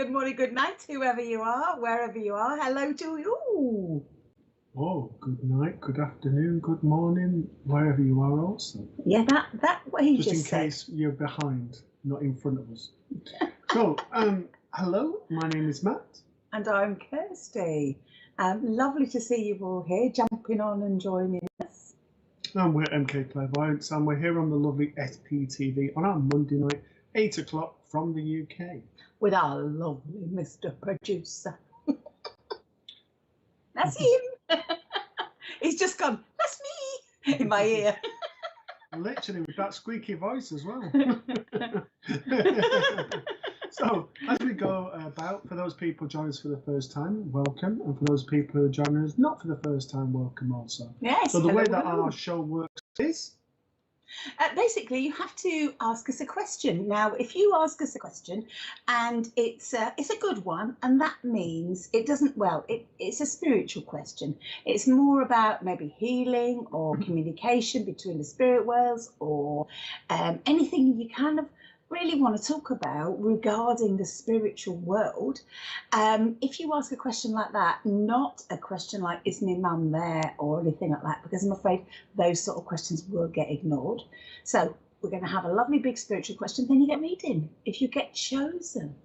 good morning, good night, whoever you are, wherever you are. Hello to you. Oh, good night, good afternoon, good morning, wherever you are also. Yeah, that what he just in said. case you're behind, not in front of us. So, hello, my name is Matt. And I'm Kirsty. Lovely to see you all here, jumping on and joining us. And we're MK Clairvoyance, and we're here on the lovely SPTV on our Monday night, 8 o'clock from the UK. With our lovely Mr. Producer. That's him. He's just gone, that's me, in my ear. Literally with that squeaky voice as well. So, as we go about, for those people joining us for the first time, welcome. And for those people who are joining us not for the first time, welcome also. Yes. So the way that our show works is? Basically, you have to ask us a question. Now, if you ask us a question and it's a good one, and that means it doesn't, well, it's a spiritual question. It's more about maybe healing or communication between the spirit worlds or anything you kind of really want to talk about regarding the spiritual world. If you ask a question like that, not a question like, is my mum there or anything like that, because I'm afraid those sort of questions will get ignored. So we're going to have a lovely big spiritual question, then you get reading if you get chosen.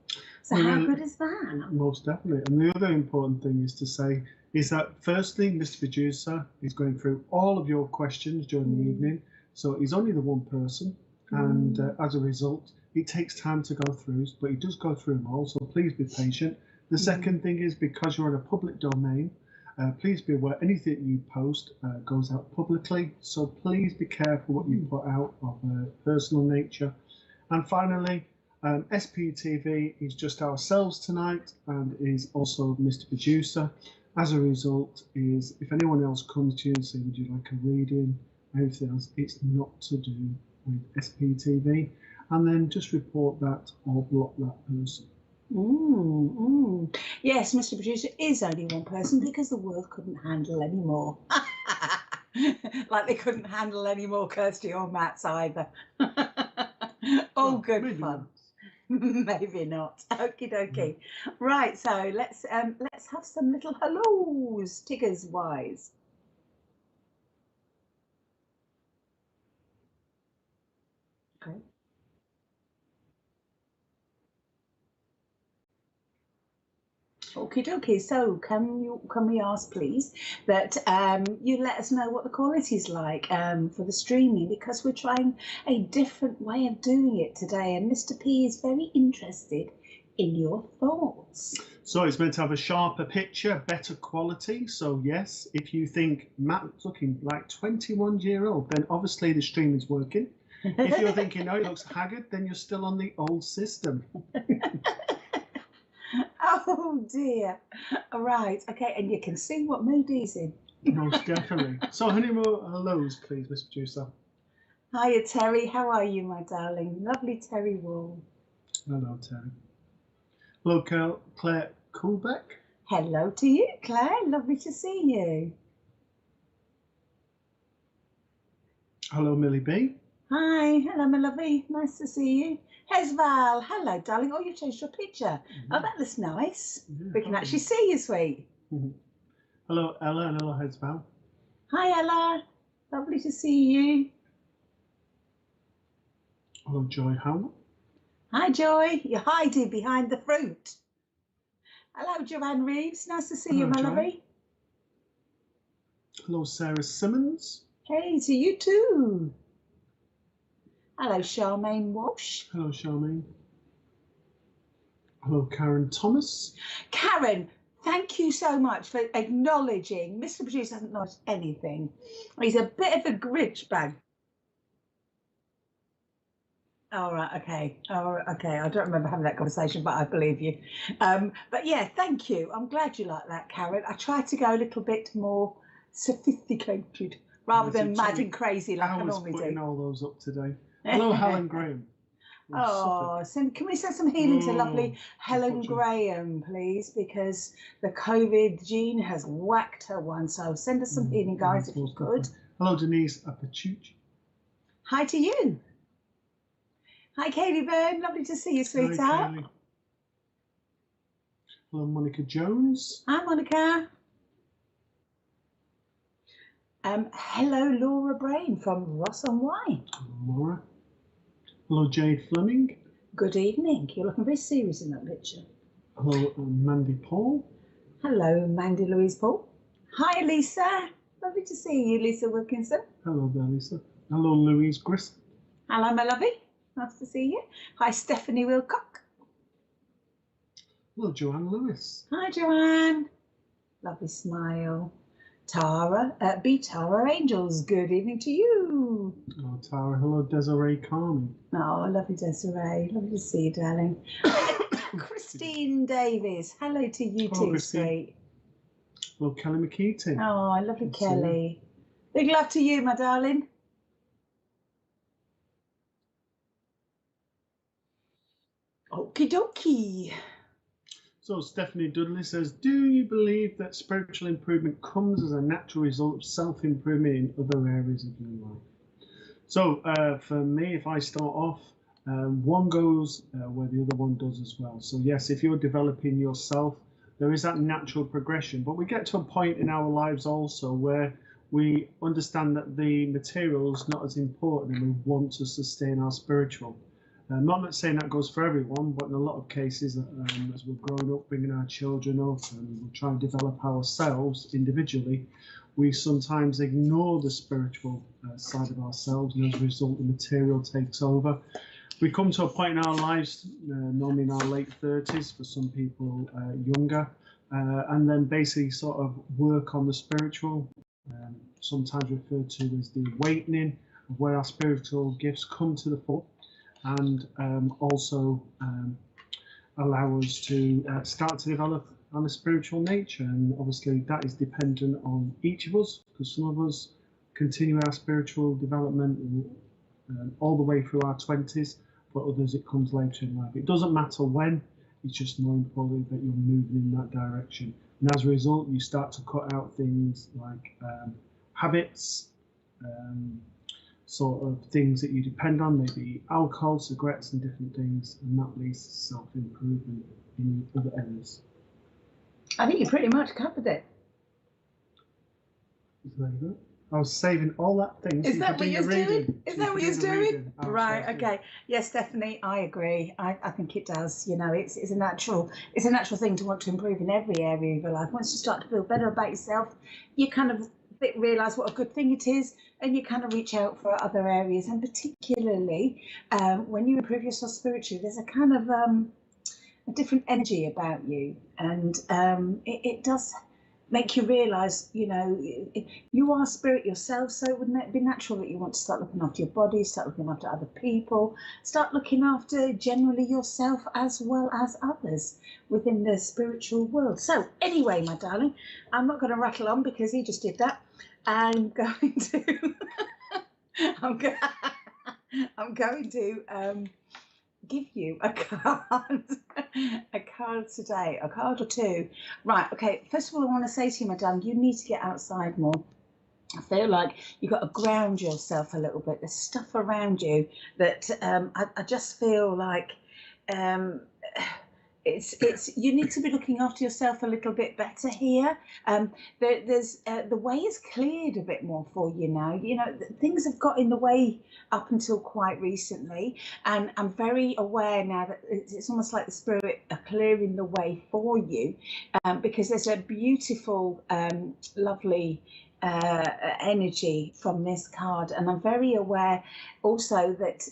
So how good is that? Most definitely. And the other important thing is to say is that firstly, Mr. Producer is going through all of your questions during the evening. So he's only the one person. And as a result, it takes time to go through, but he does go through them all, so please be patient. The second thing is, because you're in a public domain, please be aware anything you post goes out publicly, so please be careful what you put out of a personal nature. And finally, SPTV is just ourselves tonight and is also Mr. Producer. As a result, is if anyone else comes to you and says, would you like a reading, anything else, it's not to do with SPTV, and then just report that or block that person. Yes, Mr. Producer is only one person because the world couldn't handle any more. Like they couldn't handle any more Kirsty or Matt's either. Oh, good maybe fun. Maybe not. Okie dokie. Right, so let's have some little hellos, Tiggers wise. Okay. Okie dokie. So can we ask please that you let us know what the quality is like for the streaming, because we're trying a different way of doing it today, and Mr. P is very interested in your thoughts. So it's meant to have a sharper picture, better quality. So yes, if you think Matt's looking like 21-year-old, then obviously the stream is working. If you're thinking, no, it looks haggard, then you're still on the old system. Oh dear. All right. Okay. And you can see what mood he's in. Most definitely. So any more hellos, please, Mr. Producer. Hiya, Terry. How are you, my darling? Lovely Terry Wall. Hello, Terry. Hello, Claire Coolbeck. Hello to you, Claire. Lovely to see you. Hello, Millie B. Hi. Hello, my lovely. Nice to see you. Hesval. Hello, darling. Oh, you've changed your picture. Oh, that looks nice. Yeah, we can actually see you, sweet. Hello, Ella, and hello, Hesval. Hi, Ella. Lovely to see you. Hello, Joy Howell. Hi, Joy. You're hiding behind the fruit. Hello, Joanne Reeves. Nice to see you, my lovely. Hello, Sarah Simmons. Hey, to you too. Hello, Charmaine Walsh. Hello, Charmaine. Hello, Karen Thomas. Karen, thank you so much for acknowledging. Mr. Producer hasn't noticed anything. He's a bit of a Grinch bag. All right, okay. Oh, okay. I don't remember having that conversation, but I believe you. But yeah, thank you. I'm glad you like that, Karen. I try to go a little bit more sophisticated rather than mad and crazy like I normally do. I was putting all those up today. Hello, Helen Graham. Oh, can we send some healing to lovely Helen Graham, please? Because the COVID gene has whacked her one. So send us some healing, guys, if you could. Hello, Denise Apachuch. Hi to you. Hi, Katie Byrne. Lovely to see you, sweetheart. Hello, Monica Jones. Hi, Monica. Hello, Laura Brain from Ross on Wine. Hello, Laura. Hello, Jade Fleming. Good evening. You're looking very serious in that picture. Hello, Mandy Paul. Hello, Mandy Louise Paul. Hi, Lisa. Lovely to see you, Lisa Wilkinson. Hello there, Lisa. Hello, Louise Grissom. Hello, my lovey. Nice to see you. Hi, Stephanie Wilcock. Hello, Joanne Lewis. Hi, Joanne. Lovely smile. Tara, Tara Angels. Good evening to you. Hello, Tara. Hello, Desiree Carney. Oh, lovely Desiree. Lovely to see you, darling. Christine Davies. Hello to you Hello, too, Christine. sweet. Hello, Kelly McKeating. Oh, lovely Good to see Kelly. Big love to you, my darling. Okie dokie. So Stephanie Dudley says, do you believe that spiritual improvement comes as a natural result of self-improvement in other areas of your life? So for me, if I start off, one goes where the other one does as well. So yes, if you're developing yourself, there is that natural progression. But we get to a point in our lives also where we understand that the material is not as important and we want to sustain our spiritual. Not that saying that goes for everyone, but in a lot of cases, as we're growing up, bringing our children up, and we're trying to develop ourselves individually, we sometimes ignore the spiritual side of ourselves, and as a result, the material takes over. We come to a point in our lives, normally in our late 30s, for some people younger, and then basically sort of work on the spiritual, sometimes referred to as the awakening, of where our spiritual gifts come to the fore. And also allow us to start to develop on a spiritual nature. And obviously that is dependent on each of us, because some of us continue our spiritual development all the way through our 20s, for others it comes later in life. It doesn't matter when, it's just more important that you're moving in that direction. And as a result, you start to cut out things like habits, sort of things that you depend on, maybe alcohol, cigarettes and different things, and that leads to self-improvement in other areas. I think you pretty much covered it. There you go. I was saving all that thing. Is that what you're doing? Is that what you're doing? Right, Okay. okay. Yes, Stephanie, I agree. I think it does. You know, it's a natural thing to want to improve in every area of your life. Once you start to feel better about yourself, you kind of realise what a good thing it is, and you kind of reach out for other areas. And particularly when you improve yourself spiritually, there's a kind of a different energy about you, and it does make you realise, you know, you are spirit yourself, so wouldn't it be natural that you want to start looking after your body, start looking after other people, start looking after generally yourself as well as others within the spiritual world. So anyway, my darling, I'm not going to rattle on because he just did that. I'm going to I'm going to give you a card today, a card or two. Right, okay, first of all, I want to say to you, madam, you need to get outside more. I feel like you've got to ground yourself a little bit. There's stuff around you that I just feel like it's you need to be looking after yourself a little bit better here. There's the way is cleared a bit more for you now. You know, things have got in the way up until quite recently, and I'm very aware now that it's almost like the spirit are clearing the way for you, because there's a beautiful, lovely energy from this card, and I'm very aware also that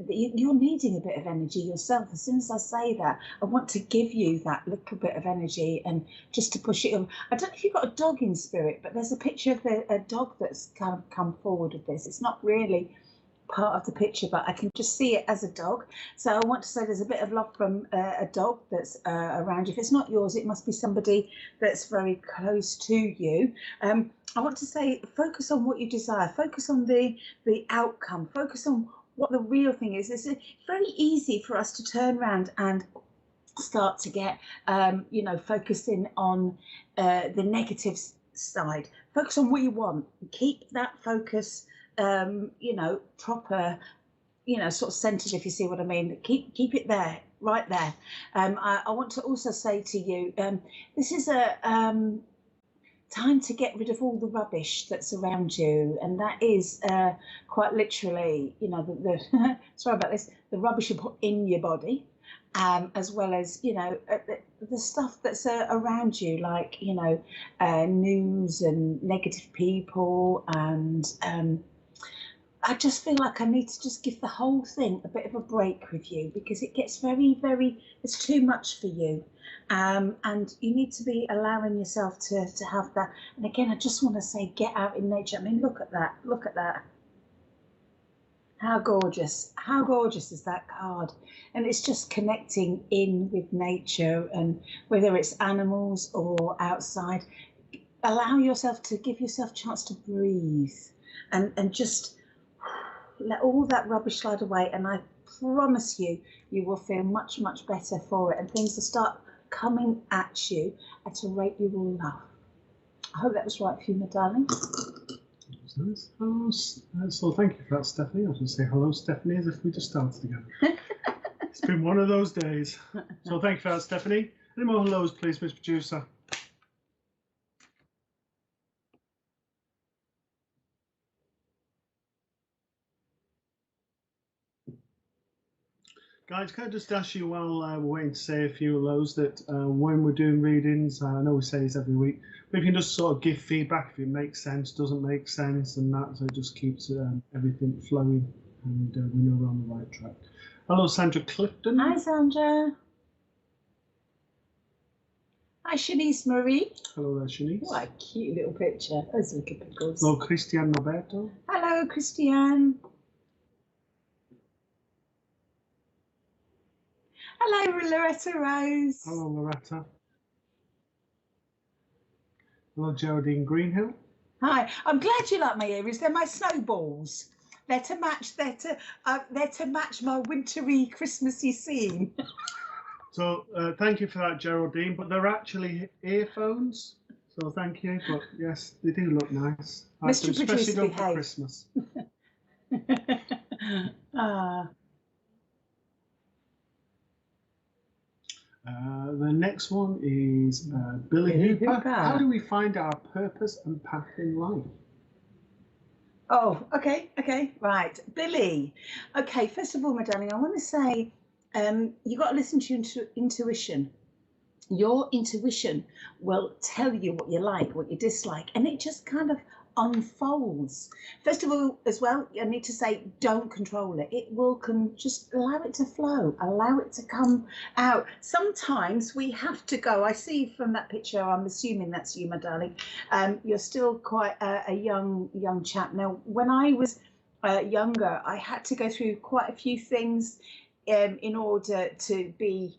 you're needing a bit of energy yourself. As soon as I say that, I want to give you that little bit of energy and just to push it on. I don't know if you've got a dog in spirit, but there's a picture of a dog that's kind of come forward with this. It's not really part of the picture, but I can just see it as a dog. So I want to say there's a bit of love from a dog that's around you. If it's not yours, it must be somebody that's very close to you. I want to say focus on what you desire, focus on the outcome, focus on what the real thing is. It's very easy for us to turn around and start to get you know, focusing on the negative side. Focus on what you want, keep that focus you know, proper, you know, sort of centered, if you see what I mean. Keep it there. right there. I want to also say to you, this is a time to get rid of all the rubbish that's around you, and that is quite literally, you know, the sorry about this, the rubbish you put in your body, as well as, you know, the stuff that's around you, like, you know, news and negative people, and I just feel like I need to just give the whole thing a bit of a break with you, because it gets very, it's too much for you. And you need to be allowing yourself to have that. And again, I just want to say, get out in nature. I mean, look at that. Look at that. How gorgeous. How gorgeous is that card? And it's just connecting in with nature, and whether it's animals or outside, allow yourself to give yourself a chance to breathe and just let all that rubbish slide away, and I promise you, you will feel much better for it, and things will start coming at you at a rate you will love. I hope that was right for you, my darling. Nice. Hello, so thank you for that, Stephanie. I was going to say hello, Stephanie, as if we just started together. It's been one of those days. So thank you for that, Stephanie. Any more hellos, please, Mr. Producer? Guys, can I just ask you while we're waiting to say a few hellos that when we're doing readings, I know we say this every week, but if you can just sort of give feedback if it makes sense, doesn't make sense, and that, so it just keeps everything flowing, and we know we're on the right track. Hello, Sandra Clifton. Hi, Sandra. Hi, Shanice Marie. Hello there, Shanice. What a cute little picture. Those little pickles. Hello, Christian Roberto. Hello, Christian. Hello, Loretta Rose. Hello, Loretta. Hello, Geraldine Greenhill. Hi. I'm glad you like my earrings. They're my snowballs. They're to match. They're to match my wintry, Christmassy scene. So thank you for that, Geraldine. But they're actually earphones. So thank you. But yes, they do look nice. Mr. Especially Producer, for Christmas. The next one is Billy Hooper. How do we find our purpose and path in life? Oh, okay, right. Billy. Okay, first of all, my darling, I want to say you got to listen to your intuition. Your intuition will tell you what you like, what you dislike, and it just kind of unfolds. First of all, as well, I need to say, don't control it. It will come, just allow it to flow, allow it to come out. Sometimes we have to go. I see from that picture, I'm assuming that's you, my darling. You're still quite a young chap. Now, when I was younger, I had to go through quite a few things in order to be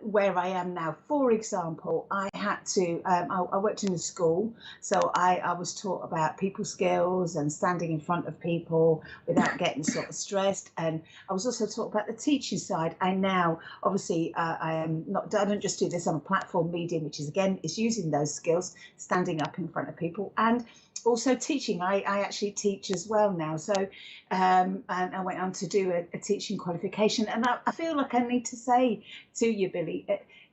where I am now. For example, I had to, I worked in a school, so I was taught about people skills and standing in front of people without getting sort of stressed. And I was also taught about the teaching side. And now, obviously, I don't just do this on a platform medium, which is, again, is using those skills, standing up in front of people, and also teaching. I actually teach as well now. So, and I went on to do a teaching qualification. And I feel like I need to say to you, Billy,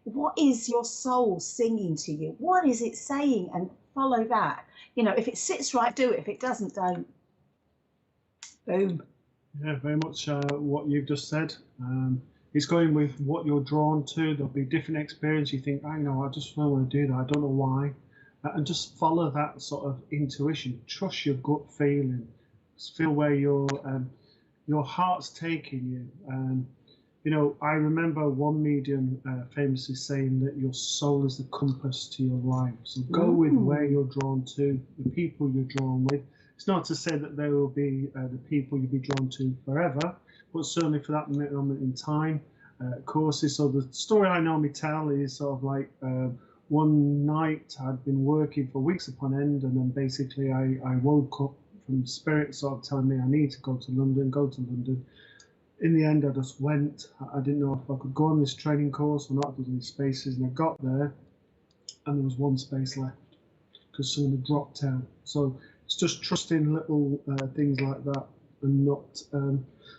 what is your soul singing to you? What is it saying? And follow that. You know, if it sits right, do it. If it doesn't, don't. Boom. Yeah, very much what you've just said. It's going with what you're drawn to. There'll be different experience. You think, I know, I just don't want to do that. I don't know why. And just follow that sort of intuition. Trust your gut feeling. Just feel where your heart's taking you. You know, I remember one medium famously saying that your soul is the compass to your life. So go with where you're drawn to, the people you're drawn with. It's not to say that there will be the people you'll be drawn to forever, but certainly for that moment in time. Courses. So the story I normally tell is sort of like one night I'd been working for weeks upon end, and then basically I woke up from spirit sort of telling me I need to go to London. In the end, I just went. I didn't know if I could go on this training course or not. There's any spaces, and I got there, and there was one space left because someone had dropped out. So it's just trusting little things like that. and not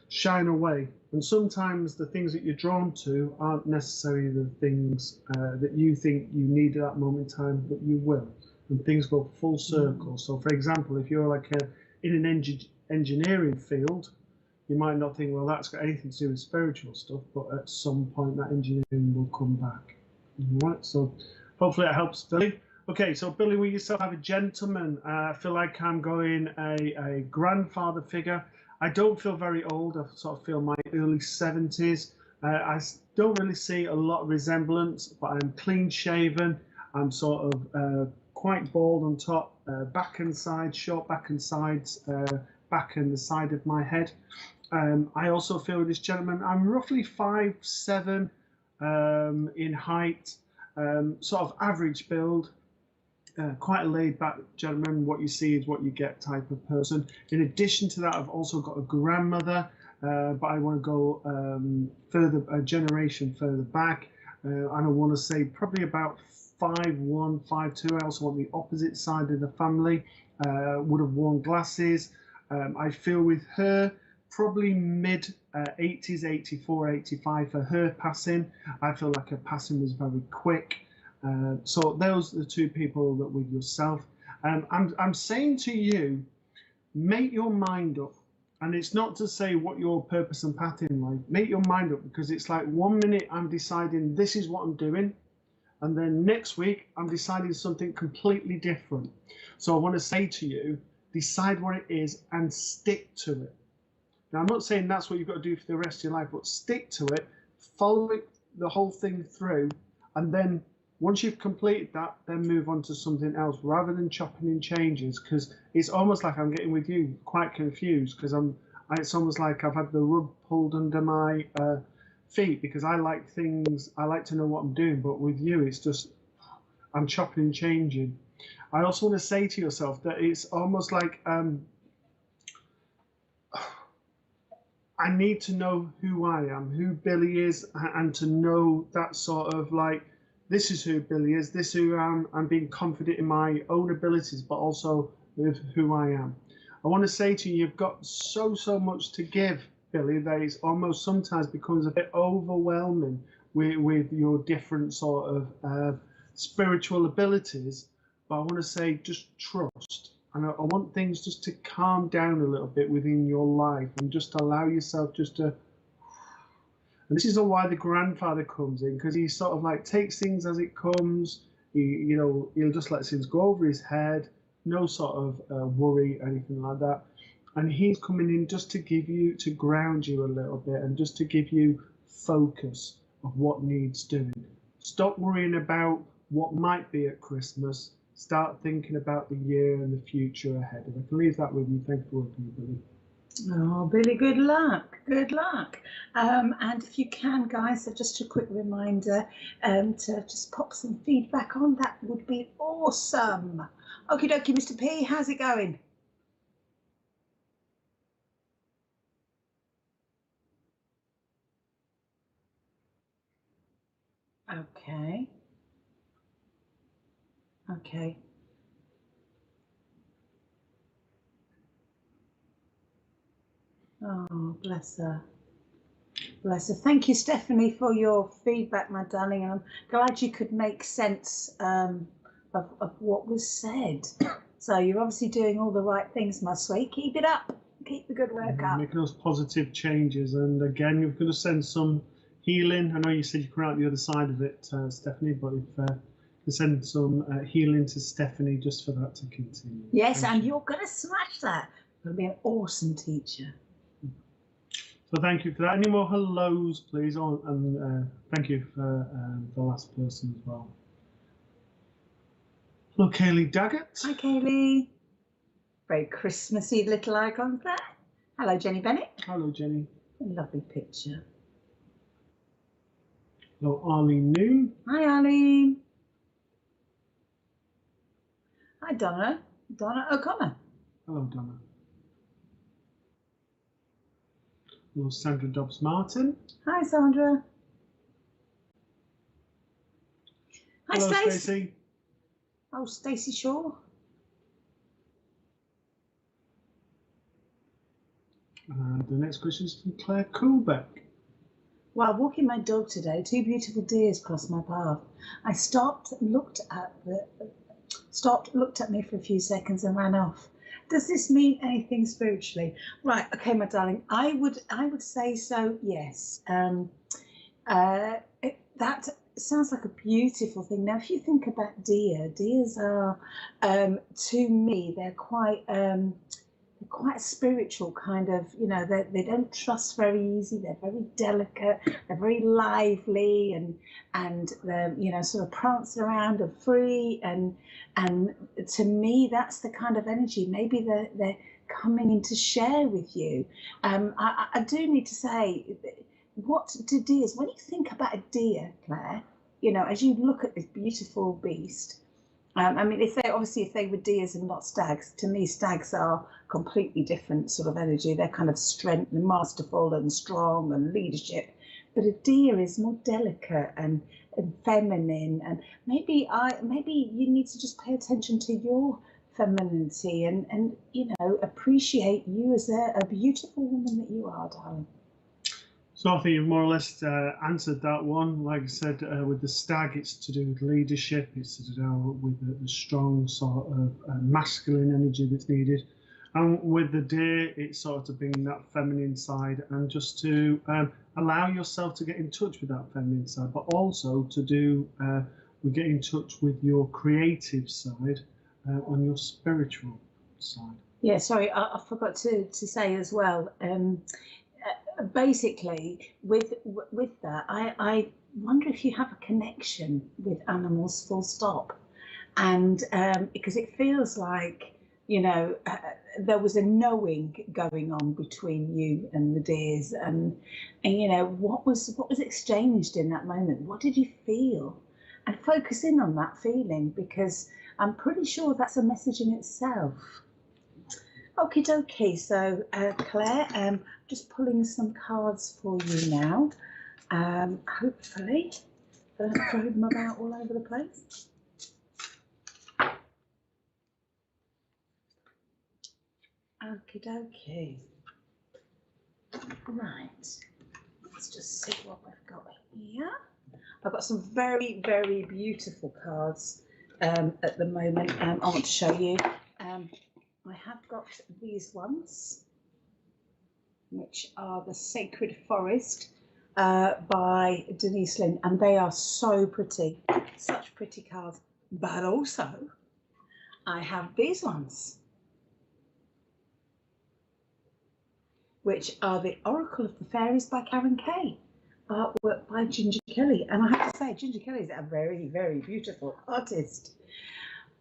shine away. And sometimes the things that you're drawn to aren't necessarily the things that you think you need at that moment in time, but you will. And things go full circle. So, for example, if you're like in an engineering field, you might not think, well, that's got anything to do with spiritual stuff, but at some point that engineering will come back. All right, so hopefully that helps, Billy. Okay, so Billy, we yourself have a gentleman. I feel like I'm going a grandfather figure. I don't feel very old. I sort of feel my early 70s. I don't really see a lot of resemblance, but I'm clean shaven. I'm sort of quite bald on top, back and sides, short back and sides, back and the side of my head. I also feel with this gentleman, I'm roughly 5'7" in height, sort of average build. Quite a laid-back gentleman. What you see is what you get type of person. In addition to that, I've also got a grandmother, but I want to go a generation further back, and I want to say probably about 5'1", 5'2". I also want the opposite side of the family. Would have worn glasses. I feel with her probably mid 80s, 84, 85 for her passing. I feel like her passing was very quick. So those are the two people that with yourself. I'm saying to you, make your mind up. And it's not to say what your purpose and path in life. Make your mind up, because it's like 1 minute I'm deciding this is what I'm doing, and then next week I'm deciding something completely different. So I want to say to you, decide what it is and stick to it. Now, I'm not saying that's what you've got to do for the rest of your life, but stick to it, follow it, the whole thing through, and then once you've completed that, then move on to something else rather than chopping and changes, because it's almost like I'm getting with you quite confused, because it's almost like I've had the rug pulled under my feet, because I like things, I like to know what I'm doing, but with you, it's just, I'm chopping and changing. I also want to say to yourself that it's almost like, I need to know who I am, who Billy is, and to know that sort of like, this is who Billy is, this is who I am. I'm being confident in my own abilities, but also with who I am. I want to say to you, you've got so much to give, Billy, that it's almost sometimes becomes a bit overwhelming with your different sort of spiritual abilities. But I want to say, just trust. And I want things just to calm down a little bit within your life, and just allow yourself just to. And this is why the grandfather comes in, because he sort of like takes things as it comes. He'll just let things go over his head, no sort of worry, anything like that. And he's coming in just to ground you a little bit, and just to give you focus of what needs doing. Stop worrying about what might be at Christmas. Start thinking about the year and the future ahead. And I can leave that with you. Thank you for working, Billy. Oh, Billy, good luck. Good luck. And if you can, guys, so just a quick reminder to just pop some feedback on. That would be awesome. Okie dokie, Mr. P, how's it going? Okay. Okay. Oh, bless her. Bless her. Thank you, Stephanie, for your feedback, my darling. I'm glad you could make sense of what was said. So you're obviously doing all the right things, my sweet. Keep it up. Keep the good work up. Making those positive changes. And again, you're going to send some healing. I know you said you come out the other side of it, Stephanie, but if you send some healing to Stephanie just for that to continue. Yes, and you're going to smash that. You'll be an awesome teacher. So thank you for that. Any more hellos, please? And thank you for the last person as well. Hello, Kaylee Daggett. Hi, Kaylee. Very Christmassy little icons there. Hello, Jenny Bennett. Hello, Jenny. A lovely picture. Hello, Arlene Noon. Hi, Arlene. Hi, Donna. Donna O'Connor. Hello, Donna. Hello, Sandra Dobbs Martin. Hi, Sandra. Hi, Hello, Stacey. Stacey. Oh, Stacey Shaw. The next question is from Claire Coolbeck. While walking my dog today, two beautiful deers crossed my path. I stopped, looked at me for a few seconds and ran off. Does this mean anything spiritually? Right, okay, my darling, I would say so, yes. That sounds like a beautiful thing. Now, if you think about deers are, to me, they're quite a spiritual kind of, they don't trust very easy. They're very delicate. They're very lively and they're, sort of prance around and free. And to me, that's the kind of energy. Maybe they're coming in to share with you. I do need to say, what do deers, when you think about a deer, Claire, as you look at this beautiful beast, I mean, if they were deers and not stags, to me, stags are completely different sort of energy. They're kind of strength and masterful and strong and leadership. But a deer is more delicate and feminine. And maybe you need to just pay attention to your femininity and appreciate you as a beautiful woman that you are, darling. So I think you've more or less answered that one. Like I said, with the stag, it's to do with leadership. It's to do with the strong sort of masculine energy that's needed. And with the deer, it's sort of to bring that feminine side and just to allow yourself to get in touch with that feminine side, but also to get in touch with your creative side on your spiritual side. Yeah, sorry, I forgot to say as well. Basically, with that, I wonder if you have a connection with animals, full stop, and because it feels like there was a knowing going on between you and the deers, and what was exchanged in that moment. What did you feel? And focus in on that feeling, because I'm pretty sure that's a message in itself. Okie dokie, so Claire, just pulling some cards for you now. Hopefully, don't throw them about all over the place. Okie dokie. Right, let's just see what we've got here. I've got some very, very beautiful cards at the moment. I want to show you. I have got these ones, which are the Sacred Forest by Denise Lynn, and they are so pretty, such pretty cards. But also, I have these ones, which are the Oracle of the Fairies by Karen Kay, artwork by Ginger Kelly. And I have to say, Ginger Kelly is a very, very beautiful artist.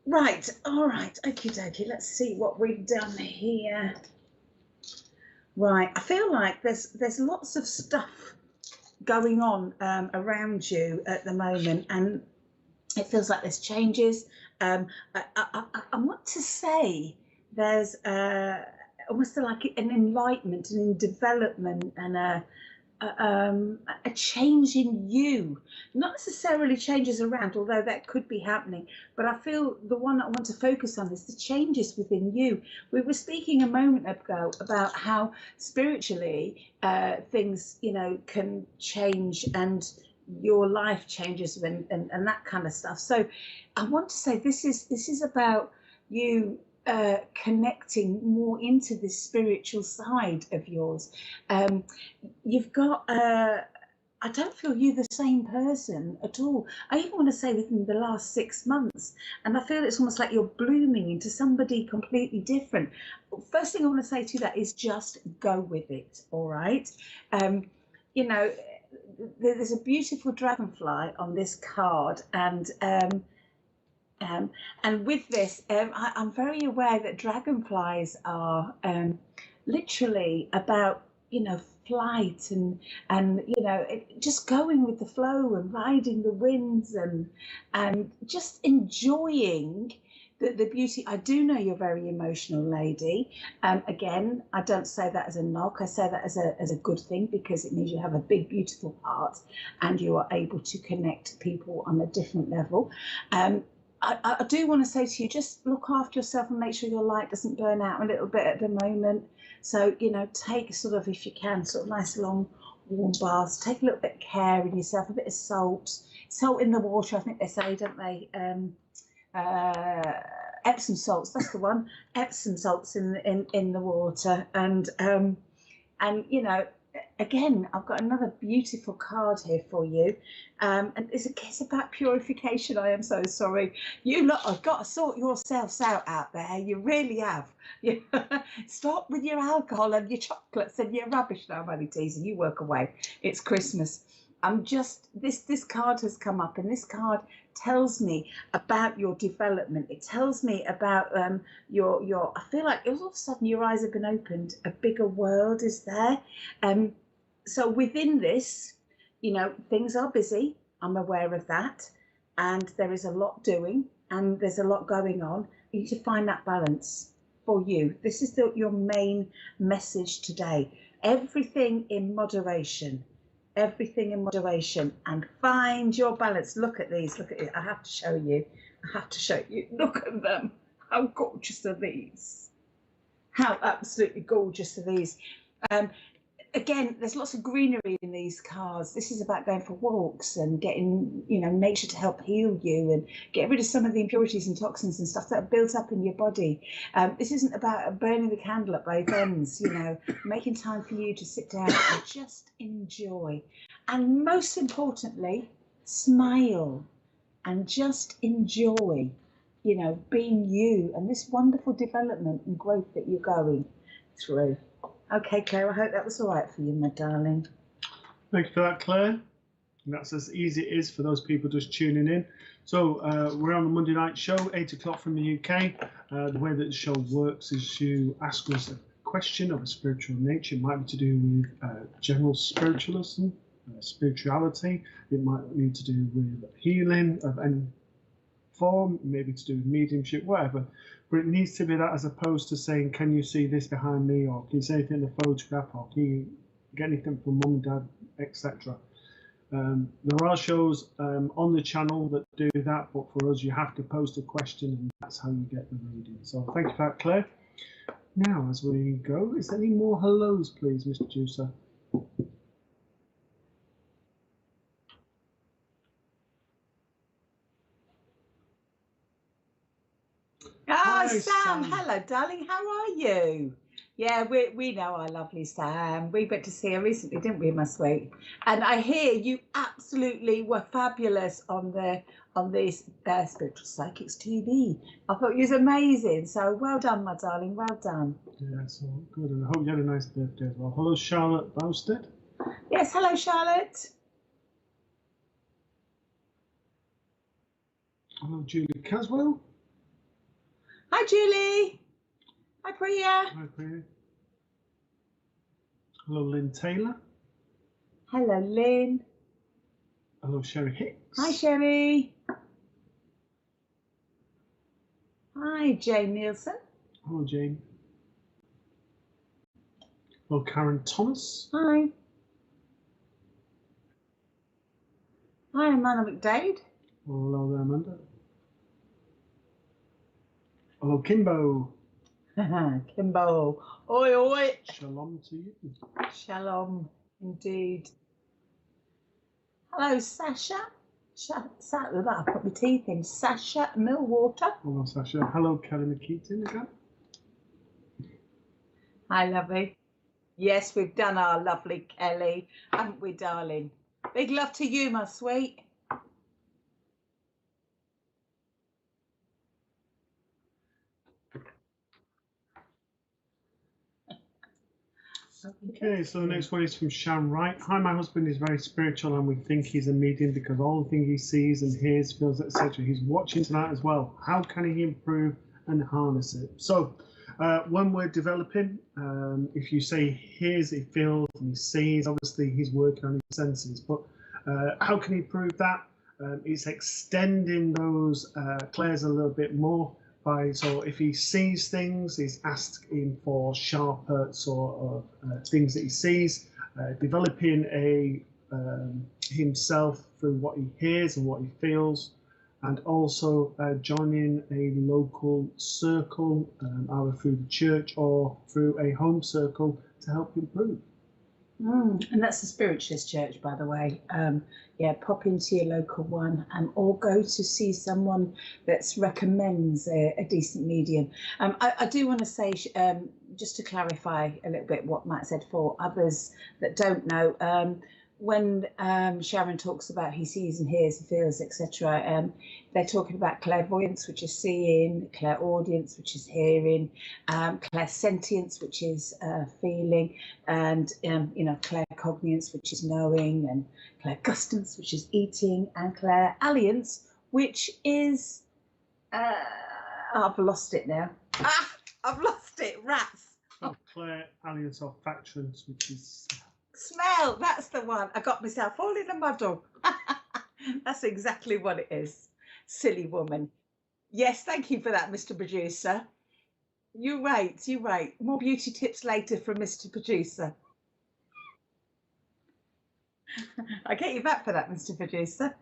Right, all right, okie dokie, let's see what we've done here. Right, I feel like there's lots of stuff going on around you at the moment, and it feels like there's changes. I want to say there's almost like an enlightenment and in development and a change in you, not necessarily changes around, although that could be happening, but I feel the one I want to focus on is the changes within you. We were speaking a moment ago about how spiritually things, can change and your life changes and that kind of stuff. So I want to say this is about you connecting more into this spiritual side of yours. You've got I don't feel you're the same person at all. I even want to say within the last 6 months, and I feel it's almost like you're blooming into somebody completely different. First thing I want to say to that is just go with it, all right? There's a beautiful dragonfly on this card, and with this, I'm very aware that dragonflies are literally about, flight and just going with the flow and riding the winds and just enjoying the beauty. I do know you're a very emotional lady. Again, I don't say that as a knock. I say that as a good thing, because it means you have a big, beautiful heart and you are able to connect people on a different level. I do want to say to you, just look after yourself and make sure your light doesn't burn out a little bit at the moment. So, you know, take sort of, if you can, sort of nice long warm baths. Take a little bit of care in yourself, a bit of salt in the water, I think they say, don't they? Epsom salts, that's the one. Epsom salts in the water, and you know, again, I've got another beautiful card here for you, and it's about purification. I am so sorry. You lot have got to sort yourselves out there. You really have. You stop with your alcohol and your chocolates and your rubbish. No, I'm only teasing. You work away. It's Christmas. I'm just, this card has come up, and this card tells me about your development. It tells me about your I feel like all of a sudden your eyes have been opened. A bigger world is there. So within this, you know, things are busy. I'm aware of that. And there is a lot doing, and there's a lot going on. You need to find that balance for you. This is your main message today. Everything in moderation. Everything in moderation, and find your balance. Look at these. Look at it. I have to show you. I have to show you. Look at them. How gorgeous are these? How absolutely gorgeous are these? Again, there's lots of greenery in these cards. This is about going for walks and getting, you know, nature to help heal you and get rid of some of the impurities and toxins and stuff that are built up in your body. This isn't about burning the candle at both ends, you know, making time for you to sit down and just enjoy. And most importantly, smile and just enjoy, you know, being you and this wonderful development and growth that you're going through. Okay, Claire, I hope that was all right for you, my darling. Thank you for that, Claire. And that's as easy it is for those people just tuning in. So we're on the Monday night show, 8 o'clock from the UK. The way that the show works is you ask us a question of a spiritual nature. It might be to do with general spiritualism, spirituality. It might be to do with healing of any form, maybe to do with mediumship, whatever. But it needs to be that, as opposed to saying, can you see this behind me, or can you see anything in the photograph, or can you get anything from mum and dad, etc. There are shows on the channel that do that, but for us you have to post a question, and that's how you get the reading. So thank you for that, Claire. Now, as we go, is there any more hellos, please, Mr. Juicer? Ah, oh, Sam, hello, darling. How are you? Yeah, we know our lovely Sam. We went to see her recently, didn't we, my sweet? And I hear you absolutely were fabulous on this Spiritual Psychics TV. I thought you was amazing. So well done, my darling. Well done. Yeah, so good. And I hope you had a nice birthday as well. Hello, Charlotte Bousted. Yes, hello, Charlotte. Hello, Julie Caswell. Hi, Julie. Hi, Priya. Hi, Priya. Hello, Lynn Taylor. Hello, Lynn. Hello, Sherry Hicks. Hi, Sherry. Hi, Jane Nielsen. Hello, Jane. Hello, Karen Thomas. Hi. Hi, Amanda McDade. Hello there, Amanda. Hello, Kimbo. Kimbo. Oi, oi. Shalom to you. Shalom, indeed. Hello, Sasha. I put my teeth in. Sasha Millwater. Hello, Sasha. Hello, Kelly McKeaton again. Hi, lovely. Yes, we've done our lovely Kelly, haven't we, darling? Big love to you, my sweet. Okay, so the next one is from Shan Wright. Hi, my husband is very spiritual and we think he's a medium because all the things he sees and hears, feels, etc. He's watching tonight as well. How can he improve and harness it? So when we're developing, if you say he hears, he feels and he sees, obviously he's working on his senses. But how can he improve that? It's extending those clairs a little bit more. So if he sees things, he's asking for sharper sort of things that he sees, developing himself through what he hears and what he feels, and also joining a local circle, either through the church or through a home circle to help improve. And that's the Spiritualist Church, by the way. Yeah, pop into your local one, or go to see someone that recommends a decent medium. I do want to say, just to clarify a little bit what Matt said for others that don't know, when Sharon talks about he sees and hears and feels, etc., they're talking about clairvoyance, which is seeing, clairaudience, which is hearing, clairsentience, which is feeling, and claircognizance, which is knowing, and clairgustance, which is eating, and clairalliance, which is I've lost it now. I've lost it. Rats. Clairalliance olfactorance, which is Smell, that's the one. I got myself all in a muddle. That's exactly what it is. Silly woman. Yes, thank you for that, Mr. Producer. You're right, you're right. More beauty tips later from Mr. Producer. I'll get you back for that, Mr. Producer.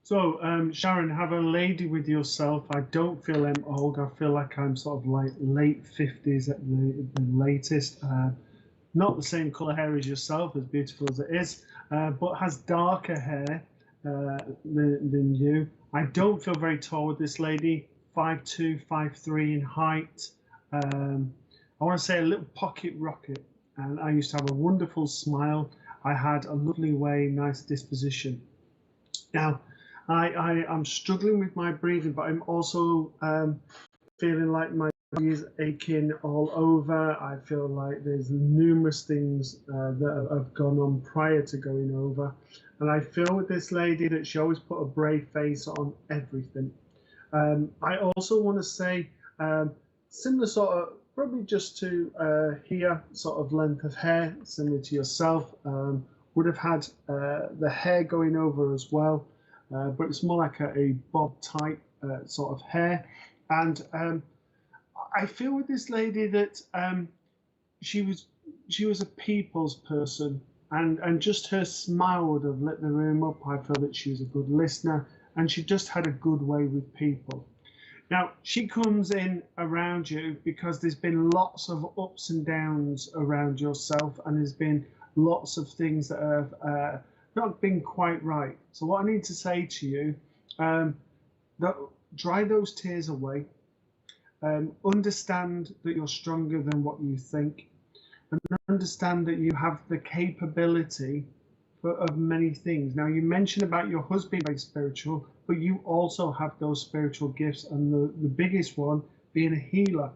So, Sharon, have a lady with yourself. I don't feel I'm old. I feel like I'm sort of like late 50s at the latest. Not the same colour hair as yourself, as beautiful as it is, but has darker hair than you. I don't feel very tall with this lady, 5'2", 5'3" in height. I want to say a little pocket rocket, and I used to have a wonderful smile. I had a lovely way, nice disposition. Now, I'm struggling with my breathing, but I'm also feeling like my body is aching all over. I feel like there's numerous things that have gone on prior to going over. And I feel with this lady that she always put a brave face on everything. I also want to say similar sort of, probably just to here, sort of length of hair, similar to yourself. Would have had the hair going over as well, but it's more like a bob type sort of hair. And I feel with this lady that she was a people's person, and just her smile would have lit the room up. I feel that she was a good listener, and she just had a good way with people. Now, she comes in around you because there's been lots of ups and downs around yourself, and there's been lots of things that have not been quite right. So what I need to say to you, that dry those tears away. Understand that you're stronger than what you think, and understand that you have the capability of many things. Now, you mentioned about your husband being spiritual, but you also have those spiritual gifts, and the biggest one being a healer,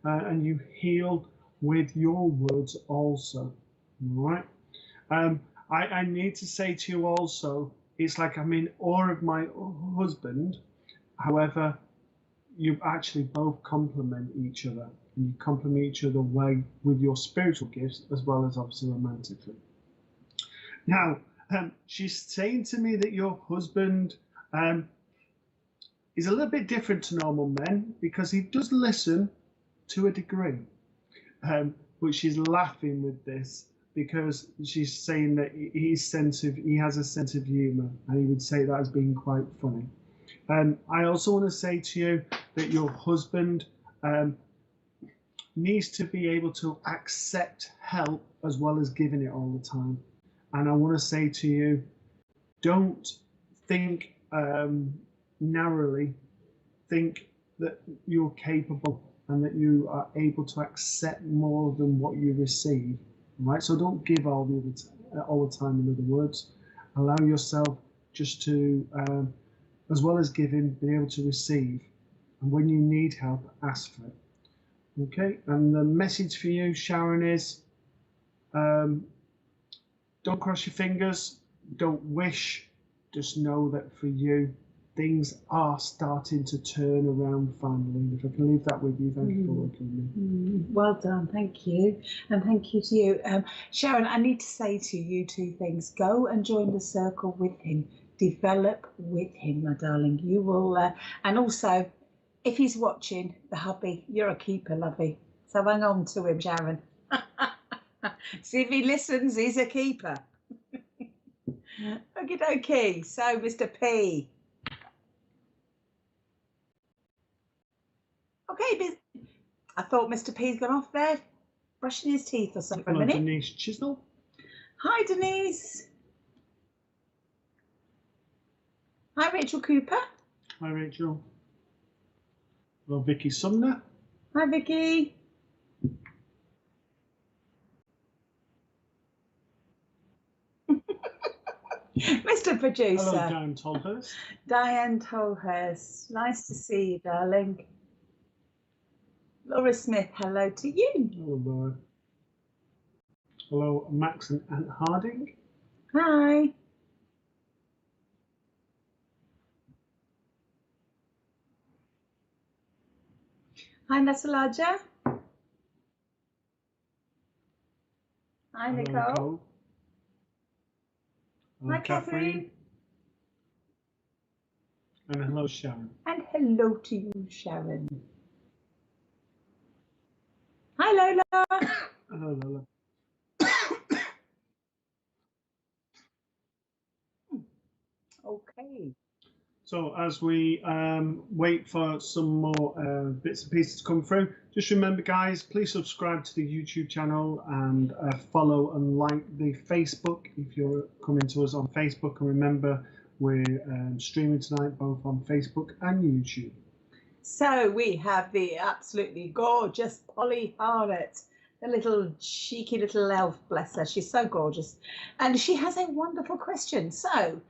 and you heal with your words also. All right. I need to say to you also, it's like I'm in awe of my husband. However, you actually both complement each other, and you complement each other way with your spiritual gifts as well as obviously romantically. Now, she's saying to me that your husband is a little bit different to normal men because he does listen to a degree, but she's laughing with this because she's saying that he has a sense of humour, and he would say that as being quite funny. I also want to say to you that your husband needs to be able to accept help as well as giving it all the time. And I want to say to you, don't think narrowly, think that you're capable and that you are able to accept more than what you receive. Right? So don't give all the time, in other words. Allow yourself just to, as well as giving, be able to receive. And when you need help, ask for it. Okay? And the message for you, Sharon, is don't cross your fingers, don't wish, just know that for you, things are starting to turn around finally. If I can leave that with you, thank you for working with me. Well done, thank you. And thank you to you. Sharon, I need to say to you two things. Go and join the circle with him. Develop with him, my darling. You will, and also, if he's watching, the hubby, you're a keeper, lovey. So hang on to him, Sharon. See if he listens, he's a keeper. Okie dokie. So, Mr. P. Okay, I thought Mr. P's gone off there, brushing his teeth or something for a Hello, minute. Denise Chisnell. Hi, Denise. Hi, Rachel Cooper. Hi, Rachel. Hello, Vicky Sumner. Hi, Vicky. Mr. Producer. Hello, Diane Tolhurst. Diane Tolhurst. Nice to see you, darling. Laura Smith, hello to you. Hello, Laura. Hello, Max and Ant Harding. Hi. Hi, Nasalaja. Hi, Hello, Nicole. Hello, Hi, Catherine. And hello, Sharon. And hello to you, Sharon. Hi, Lola. Hello, Lola. Okay. So as we wait for some more bits and pieces to come through, just remember, guys, please subscribe to the YouTube channel and follow and like the Facebook if you're coming to us on Facebook. And remember, we're streaming tonight both on Facebook and YouTube. So we have the absolutely gorgeous Polly Harlett, the little cheeky little elf, bless her. She's so gorgeous. And she has a wonderful question. So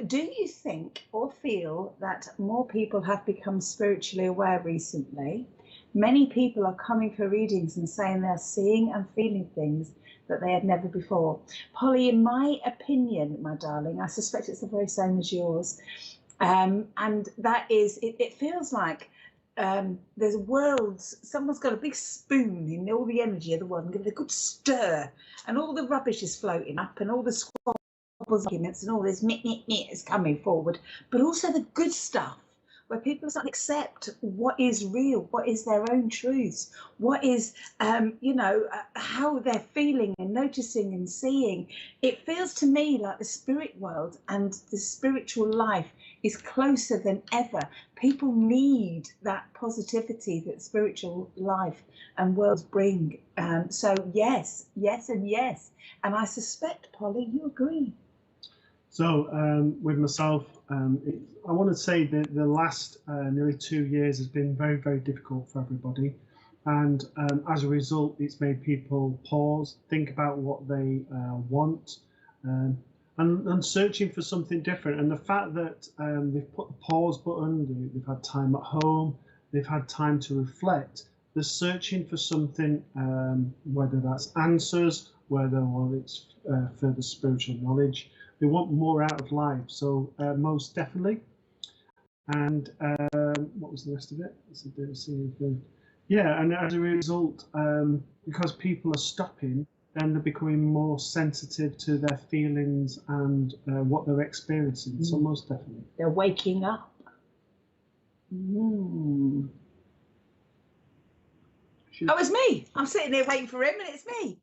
do you think or feel that more people have become spiritually aware recently? Many people are coming for readings and saying they're seeing and feeling things that they had never before. Polly, in my opinion, my darling, I suspect it's the very same as yours. And that is, it feels like there's worlds, someone's got a big spoon in all the energy of the world and give it a good stir, and all the rubbish is floating up and all the squabbles, arguments and all this is coming forward, but also the good stuff where people start to accept what is real, what is their own truths, what is, how they're feeling and noticing and seeing. It feels to me like the spirit world and the spiritual life is closer than ever. People need that positivity that spiritual life and worlds bring. So yes, yes, and yes. And I suspect, Polly, you agree. So with myself, I want to say that the last nearly 2 years has been very, very difficult for everybody. And as a result, it's made people pause, think about what they want, and searching for something different. And the fact that they've put the pause button, they've had time at home, they've had time to reflect, they're searching for something, whether that's answers, whether it's further spiritual knowledge. They want more out of life, so most definitely. And what was the rest of it? Yeah, and as a result, because people are stopping, then they're becoming more sensitive to their feelings and what they're experiencing. So most definitely. They're waking up. Oh, it's me. I'm sitting there waiting for him, and it's me.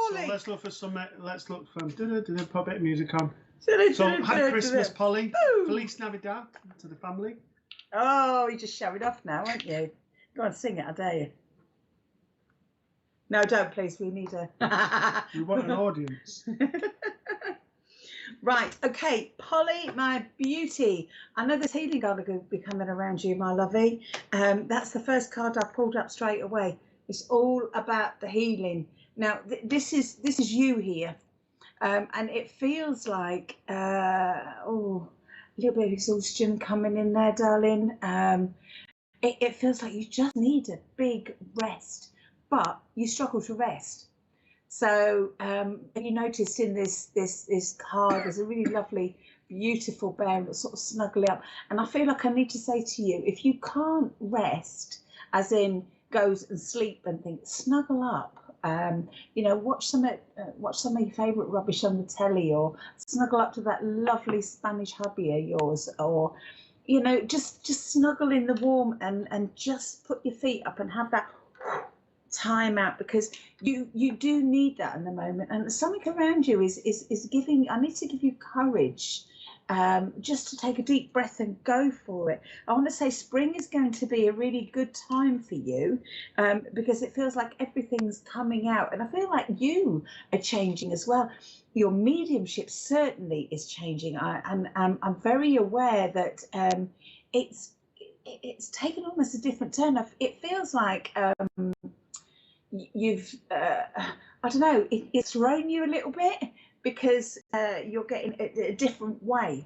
So let's look for some. Let's look for put a bit of music on. So happy Christmas, Polly. Feliz Navidad to the family. Oh, you're just showing off now, aren't you? Go on, sing it, I dare you. No, don't, please. We need a. We want an audience. Right, okay, Polly, my beauty. I know there's healing going to be coming around you, my lovey. That's the first card I pulled up straight away. It's all about the healing. Now, this is you here, and it feels like a little bit of exhaustion coming in there, darling. It feels like you just need a big rest, but you struggle to rest. So you noticed in this card, there's a really lovely, beautiful bear that's sort of snuggling up. And I feel like I need to say to you, if you can't rest, as in goes and sleep and things, snuggle up. Watch some of your favourite rubbish on the telly, or snuggle up to that lovely Spanish hubby of yours, or just snuggle in the warm and just put your feet up and have that time out, because you do need that in the moment. And something around you is giving. I need to give you courage just to take a deep breath and go for it. I want to say spring is going to be a really good time for you, because it feels like everything's coming out, and I feel like you are changing as well. Your mediumship certainly is changing. I'm very aware that it's taken almost a different turn. It feels like you've I don't know, it's thrown you a little bit, because you're getting a different way.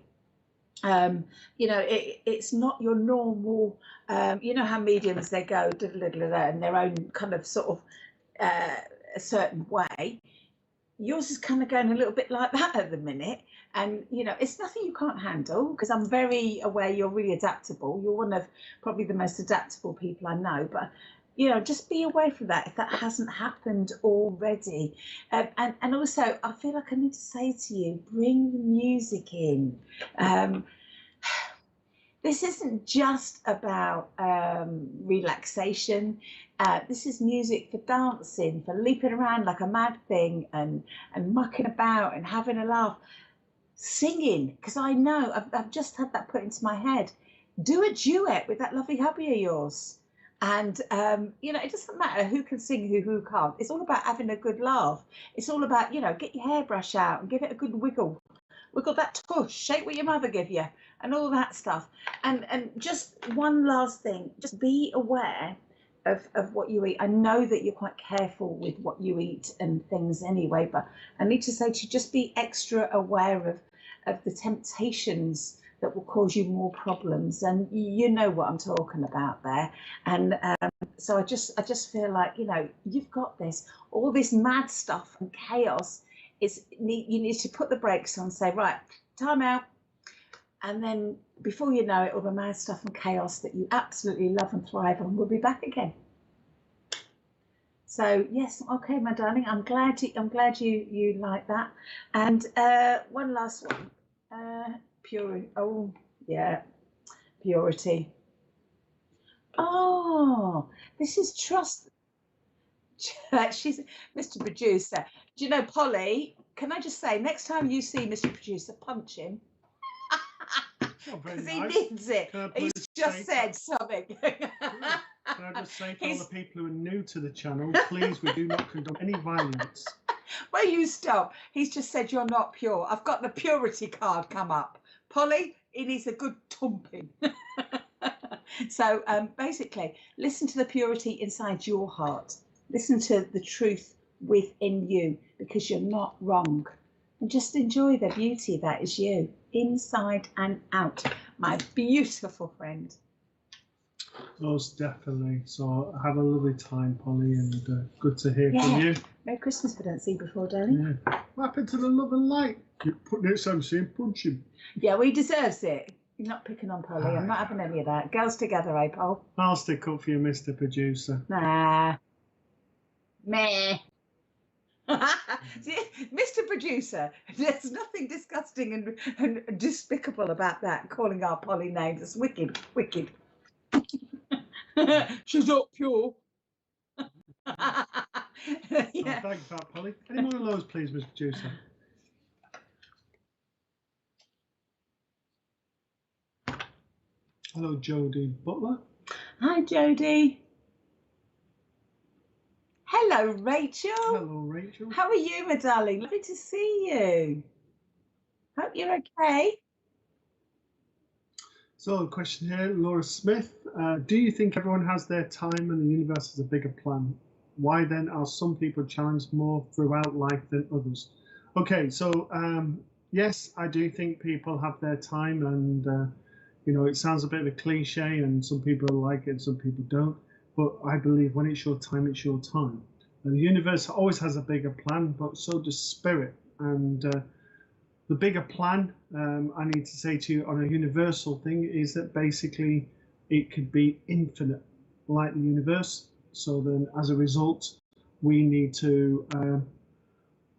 You know, it's not your normal, you know how mediums, they go in their own kind of sort of a certain way. Yours is kind of going a little bit like that at the minute. And, you know, it's nothing you can't handle, because I'm very aware you're really adaptable. You're one of probably the most adaptable people I know. But, you know, just be away from that if that hasn't happened already. And also, I feel like I need to say to you, bring the music in. This isn't just about relaxation. This is music for dancing, for leaping around like a mad thing, and mucking about and having a laugh. Singing, because I know I've just had that put into my head. Do a duet with that lovely hubby of yours. And, you know, it doesn't matter who can sing, who can't. It's all about having a good laugh. It's all about, you know, get your hairbrush out and give it a good wiggle. Wiggle that tush, shake what your mother gave you, and all that stuff. And just one last thing, just be aware of what you eat. I know that you're quite careful with what you eat and things anyway, but I need to say to you, just be extra aware of the temptations that will cause you more problems, and you know what I'm talking about there. And so I just feel like, you know, you've got this. All this mad stuff and chaos you need to put the brakes on, say, right, time out. And then before you know it, all the mad stuff and chaos that you absolutely love and thrive on will be back again. So yes, okay, my darling, I'm glad you like that. And one last one, purity. Oh yeah, purity. Oh, this is trust. She's Mr. Producer. Do you know, Polly? Can I just say, next time you see Mr. Producer, punch him. Because he needs it. He's just said something. Can I just say to all the people who are new to the channel, please, we do not condone any violence. Well, you stop. He's just said you're not pure. I've got the purity card come up. Polly, he needs a good thumping. So basically, listen to the purity inside your heart. Listen to the truth within you, because you're not wrong. And just enjoy the beauty that is you, inside and out, my beautiful friend. Most definitely. So have a lovely time, Polly, and good to hear from you. Merry Christmas if I don't see you before, darling. Yeah. What happened to the love and light? You're putting it so saying punch him. Yeah, well, he deserves it. You're not picking on Polly. I'm not having any of that. Girls together, eh, Paul? I'll stick up for you, Mr. Producer. Nah. Meh. See, Mr. Producer, there's nothing disgusting and despicable about that, calling our Polly names. It's wicked, wicked. She's not pure. Yeah. Oh, thanks for that, Polly. Any more of those, please, Mr. Producer? Hello, Jodie Butler. Hi, Jodie. Hello, Rachel. Hello, Rachel. How are you, my darling? Lovely to see you. Hope you're okay. So, a question here, Laura Smith. Do you think everyone has their time and the universe has a bigger plan? Why then are some people challenged more throughout life than others? Okay, so yes, I do think people have their time, and you know, it sounds a bit of a cliche, and some people like it, and some people don't. But I believe when it's your time, it's your time. And the universe always has a bigger plan, but so does spirit. And the bigger plan, I need to say to you on a universal thing, is that basically it could be infinite, like the universe. So then as a result, we need to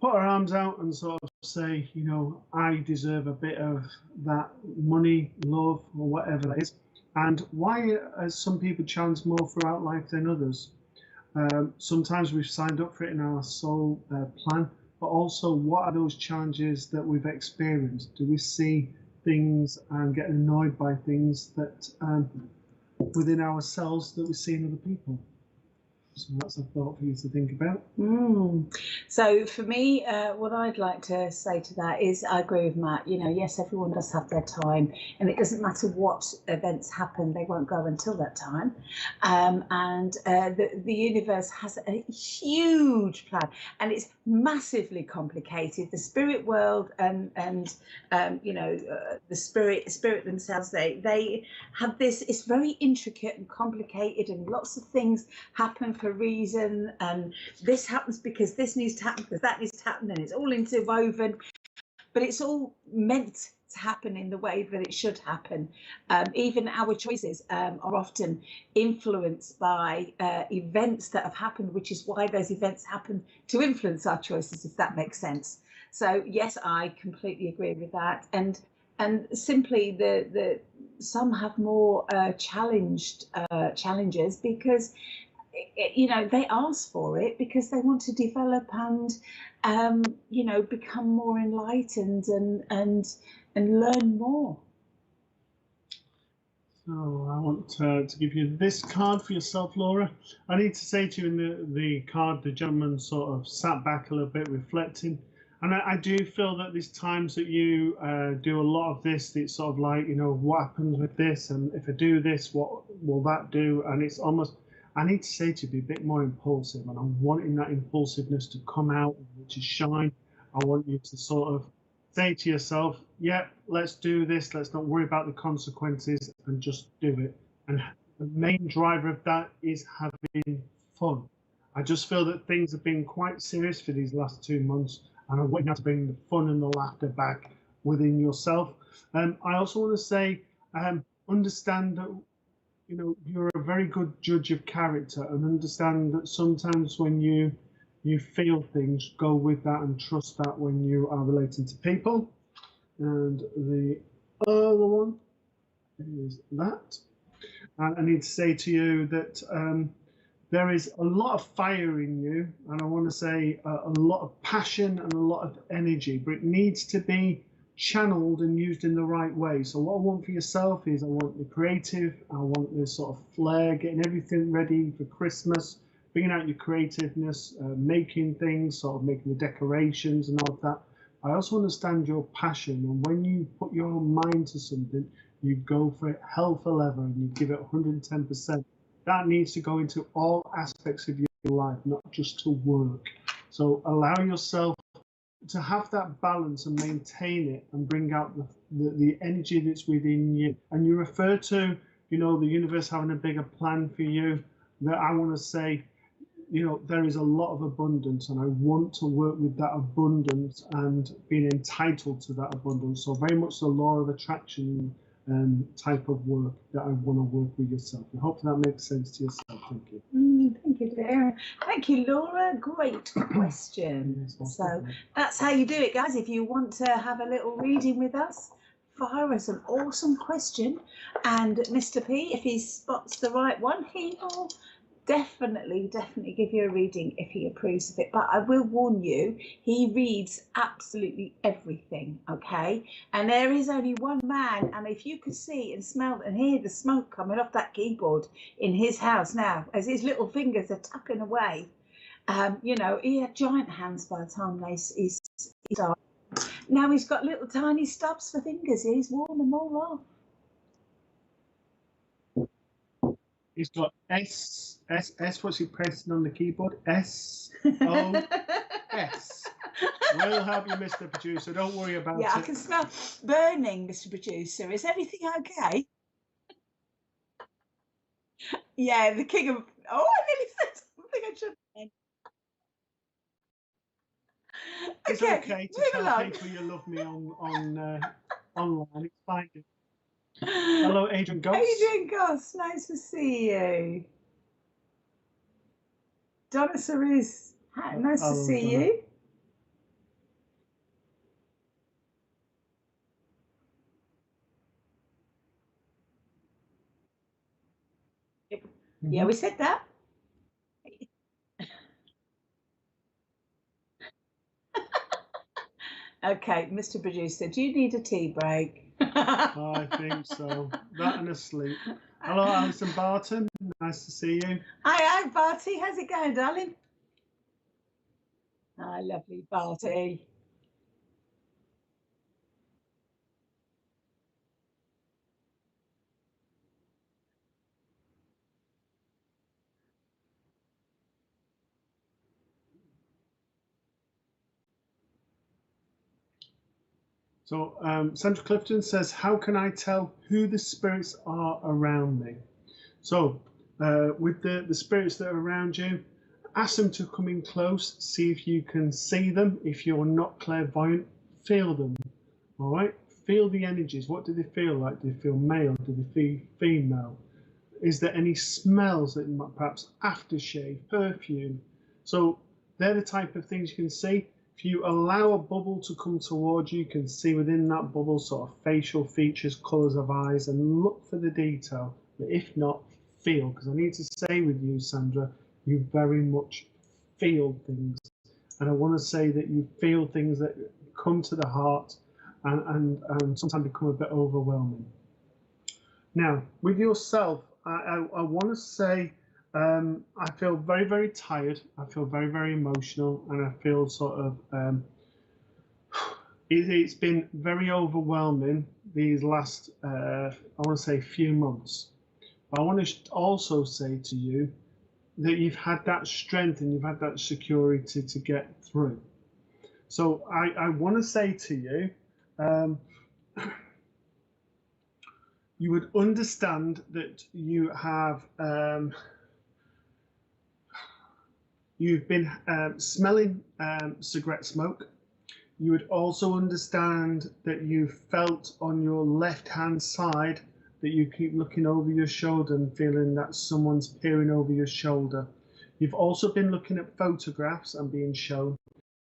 put our arms out and sort of say, you know, I deserve a bit of that money, love, or whatever that is. And why are some people challenged more throughout life than others? Sometimes we've signed up for it in our soul plan, but also what are those challenges that we've experienced? Do we see things and getting annoyed by things that within ourselves that we see in other people. So that's a thought for you to think about. So for me, what I'd like to say to that is I agree with Matt. You know, yes, everyone does have their time, and it doesn't matter what events happen, they won't go until that time. And the universe has a huge plan, and it's massively complicated. The spirit world and you know, the spirit themselves, they have this. It's very intricate and complicated, and lots of things happen for a reason, and this happens because this needs to happen because that needs to happen, and it's all interwoven, but it's all meant to happen in the way that it should happen. Even our choices are often influenced by events that have happened, which is why those events happen to influence our choices, if that makes sense. So yes, I completely agree with that. And simply the some have more challenges because you know, they ask for it because they want to develop and you know, become more enlightened and learn more. So I want to give you this card for yourself, Laura. I need to say to you in the card, the gentleman sort of sat back a little bit reflecting. And I do feel that there's times that you do a lot of this, it's sort of like, you know, what happens with this? And if I do this, what will that do? And it's almost, I need to say to you, be a bit more impulsive. And I'm wanting that impulsiveness to come out, to shine. I want you to sort of say to yourself, yeah, let's do this. Let's not worry about the consequences and just do it. And the main driver of that is having fun. I just feel that things have been quite serious for these last 2 months. And I'm waiting to bring the fun and the laughter back within yourself. I also want to say, understand that, you know, you're a very good judge of character, and understand that sometimes when you feel things, go with that and trust that when you are relating to people. And the other one is that. And I need to say to you that there is a lot of fire in you, and I want to say a lot of passion and a lot of energy, but it needs to be channeled and used in the right way. So what I want for yourself is I want the creative, I want this sort of flair, getting everything ready for Christmas, bringing out your creativeness, making things, sort of making the decorations and all of that. I also understand your passion, and when you put your mind to something, you go for it hell for leather and you give it 110%. That needs to go into all aspects of your life, not just to work. So allow yourself to have that balance and maintain it and bring out the energy that's within you. And you refer to, you know, the universe having a bigger plan for you. That I want to say, you know, there is a lot of abundance, and I want to work with that abundance and being entitled to that abundance. So very much the law of attraction type of work that I want to work with yourself. I hope that makes sense to yourself. Thank you. Thank you, dear. Thank you, Laura. Great question. So that's how you do it, guys. If you want to have a little reading with us, fire us an awesome question, and Mr. P, if he spots the right one, he will definitely give you a reading if he approves of it. But I will warn you, he reads absolutely everything, okay? And there is only one man, and if you could see and smell and hear the smoke coming off that keyboard in his house now, as his little fingers are tapping away, you know, he had giant hands by the time he started. Now he's got little tiny stubs for fingers. He's worn them all off. He's got S. What's he pressing on the keyboard? S-O-S. We'll help you, Mr. Producer. Don't worry about it. Yeah, I can smell burning, Mr. Producer. Is everything okay? Yeah, the king of... Oh, I nearly said something I shouldn't have. It's okay to tell people you love me on online. It's fine. Hello, Adrian Goss. Adrian Goss, nice to see you. Donna Cerise, nice to see you. Yeah, we said that. Okay, Mr. Producer, do you need a tea break? I think so. That and a sleep. Hello, Alison Barton. Nice to see you. Hi, Barty. How's it going, darling? Hi, lovely Barty. So Sandra Clifton says, how can I tell who the spirits are around me? So with the spirits that are around you, ask them to come in close, see if you can see them. If you're not clairvoyant, feel them. All right, feel the energies. What do they feel like? Do they feel male? Do they feel female? Is there any smells that you might, perhaps aftershave, perfume? So they're the type of things you can see. If you allow a bubble to come towards you, you can see within that bubble sort of facial features, colours of eyes, and look for the detail. But if not, feel. Because I need to say with you, Sandra, you very much feel things. And I want to say that you feel things that come to the heart and sometimes become a bit overwhelming. Now, with yourself, I want to say I feel very, very tired. I feel very, very emotional, and I feel sort of it's been very overwhelming these last I want to say few months. I want to also say to you that you've had that strength and you've had that security to get through. So I want to say to you, you would understand that you have you've been smelling cigarette smoke. You would also understand that you felt on your left hand side that you keep looking over your shoulder and feeling that someone's peering over your shoulder. You've also been looking at photographs and being shown.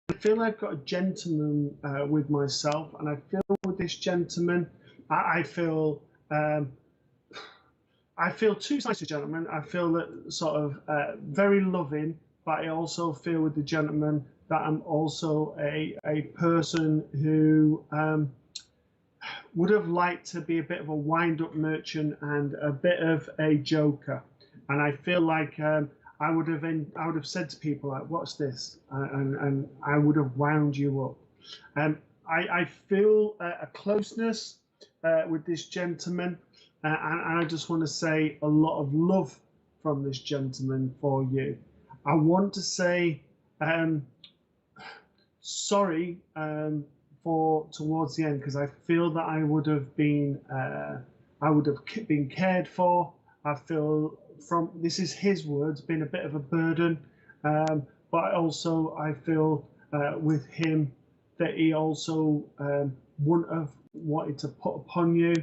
I feel I've got a gentleman with myself, and I feel with this gentleman, I feel two sides to gentlemen. I feel that sort of very loving, but I also feel with the gentleman that I'm also a person who would have liked to be a bit of a wind-up merchant and a bit of a joker. And I feel like I would have said to people like, "What's this?" And I would have wound you up. I feel a closeness with this gentleman, and I just want to say a lot of love from this gentleman for you. I want to say sorry for towards the end, because I feel that I would have been cared for. I feel from this is his words, been a bit of a burden, but also I feel with him that he also wouldn't have wanted to put upon you,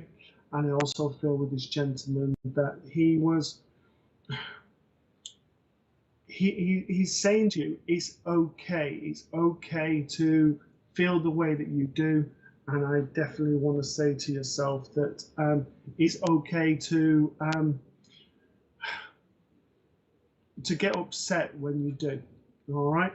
and I also feel with this gentleman that he was. He's saying to you, it's okay. It's okay to feel the way that you do. And I definitely want to say to yourself that it's okay to get upset when you do. All right.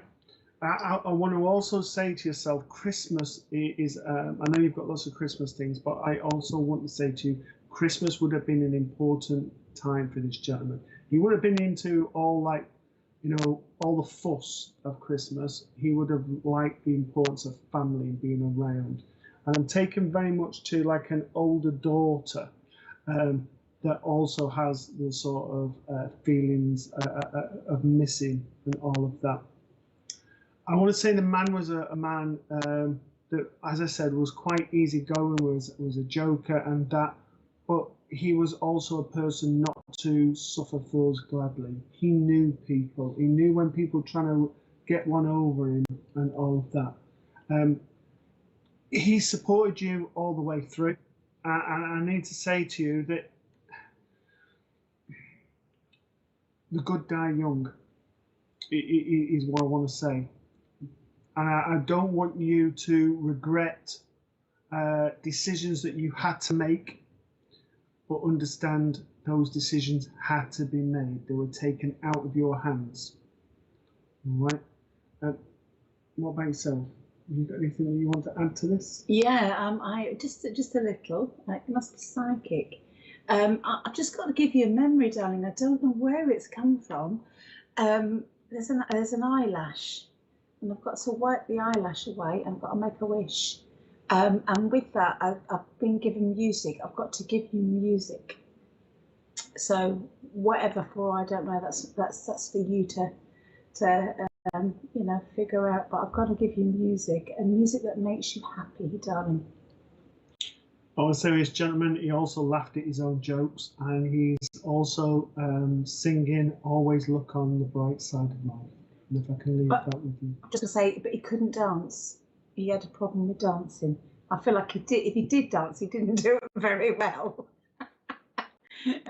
I want to also say to yourself, Christmas is, I know you've got lots of Christmas things, but I also want to say to you, Christmas would have been an important time for this gentleman. He would have been into all all the fuss of Christmas. He would have liked the importance of family and being around. And I'm taken very much to like an older daughter that also has the sort of feelings of missing and all of that. I want to say the man was a man that, as I said, was quite easygoing, was a joker and that, but he was also a person not to suffer fools gladly. He knew people. He knew when people were trying to get one over him and all of that. He supported you all the way through. And I need to say to you that the good die young is what I want to say. And I don't want you to regret decisions that you had to make, but understand those decisions had to be made. They were taken out of your hands. All right? What about yourself? you got anything that you want to add to this? Yeah, I just a little. It must be psychic. I've just got to give you a memory, darling. I don't know where it's come from. There's an eyelash, and I've got to wipe the eyelash away. I've got to make a wish. And with that, I've been given music. I've got to give you music. So whatever for, I don't know. That's for you to figure out. But I've got to give you music, and music that makes you happy, darling. Oh, a serious gentleman. He also laughed at his own jokes, and he's also singing "Always Look on the Bright Side of Life." And if I can leave that with you. I'm just gonna say, but he couldn't dance. He had a problem with dancing. I feel like he did. If he did dance, he didn't do it very well.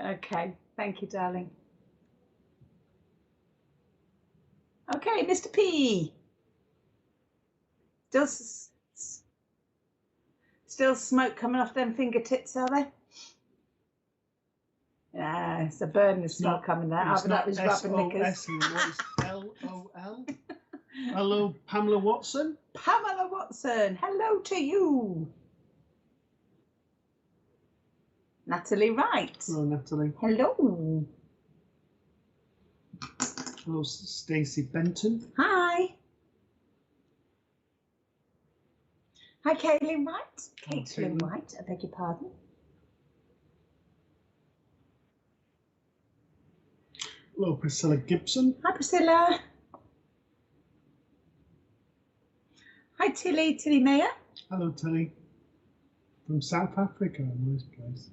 Okay, thank you, darling. Okay, Mr. P. Still smoke coming off them fingertips, are they? Yeah, it's a burning smell coming there. It's not his rubber knickers. It's LOL. Hello, Pamela Watson. Pamela Watson, hello to you. Natalie Wright. Hello, Natalie. Hello. Hello, Stacey Benton. Hi. Hi, Caitlin White. Caitlin White, I beg your pardon. Hello, Priscilla Gibson. Hi, Priscilla. Hi, Tilly Mayer. Hello, Tilly. From South Africa, a nice place.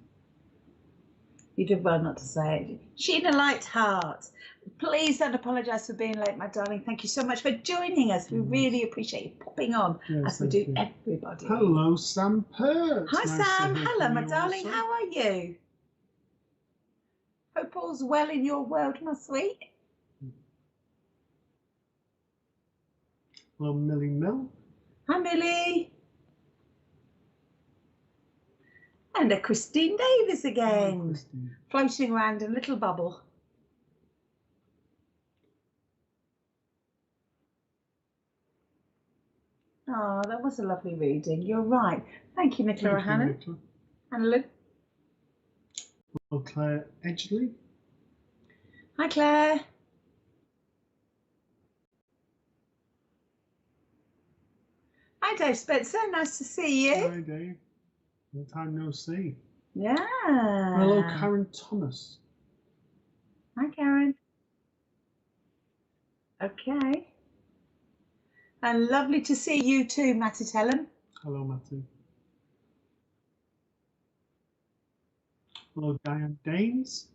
You did well not to say it. Sheena Lightheart. Please don't apologise for being late, my darling. Thank you so much for joining us. We really appreciate you popping on, as we do everybody. Hello, Sam Pert. Hi, Sam. Hello, my darling. How are you? Hope all's well in your world, my sweet. Hello, Millie Mill. Hi, Millie. And a Christine Davis again. Hello, Christine. Floating around in a little bubble. Oh, that was a lovely reading. You're right. Thank you, Nicola Hannon. And Luke. Hello, Claire Edgley. Hi, Claire. Hi, Dave Spencer. Nice to see you. Hi, Dave. Long time no see. Yeah. Hello, Karen Thomas. Hi, Karen. Okay. And lovely to see you too, Matty Tellum. Hello, Matty. Hello, Diane Danes.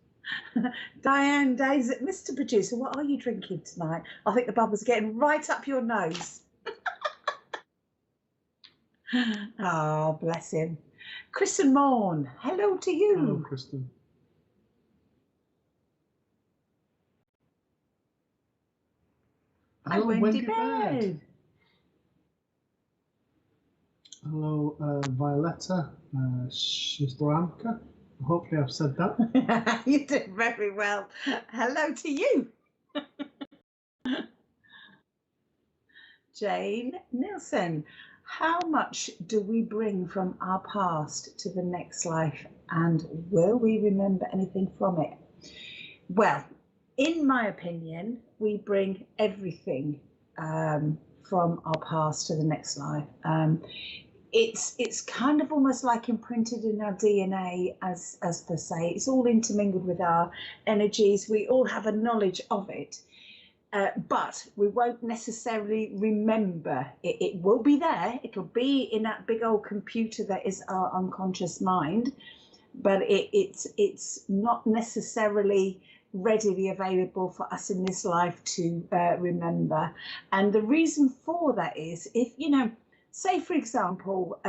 Diane Danes, Mr. Producer, what are you drinking tonight? I think the bubbles are getting right up your nose. Oh, bless him. Kristen Morn, hello to you. Hello, Kristen. Hi, Wendy Baird. Hello, Violetta Shistramka. Hopefully I've said that. You did very well. Hello to you. Jane Nilsson. How much do we bring from our past to the next life, and will we remember anything from it? Well, in my opinion, we bring everything from our past to the next life. It's kind of almost like imprinted in our DNA, as per se. It's all intermingled with our energies. We all have a knowledge of it. But we won't necessarily remember it. It will be there. It'll be in that big old computer that is our unconscious mind, but it's not necessarily readily available for us in this life to remember. And the reason for that is, if say for example,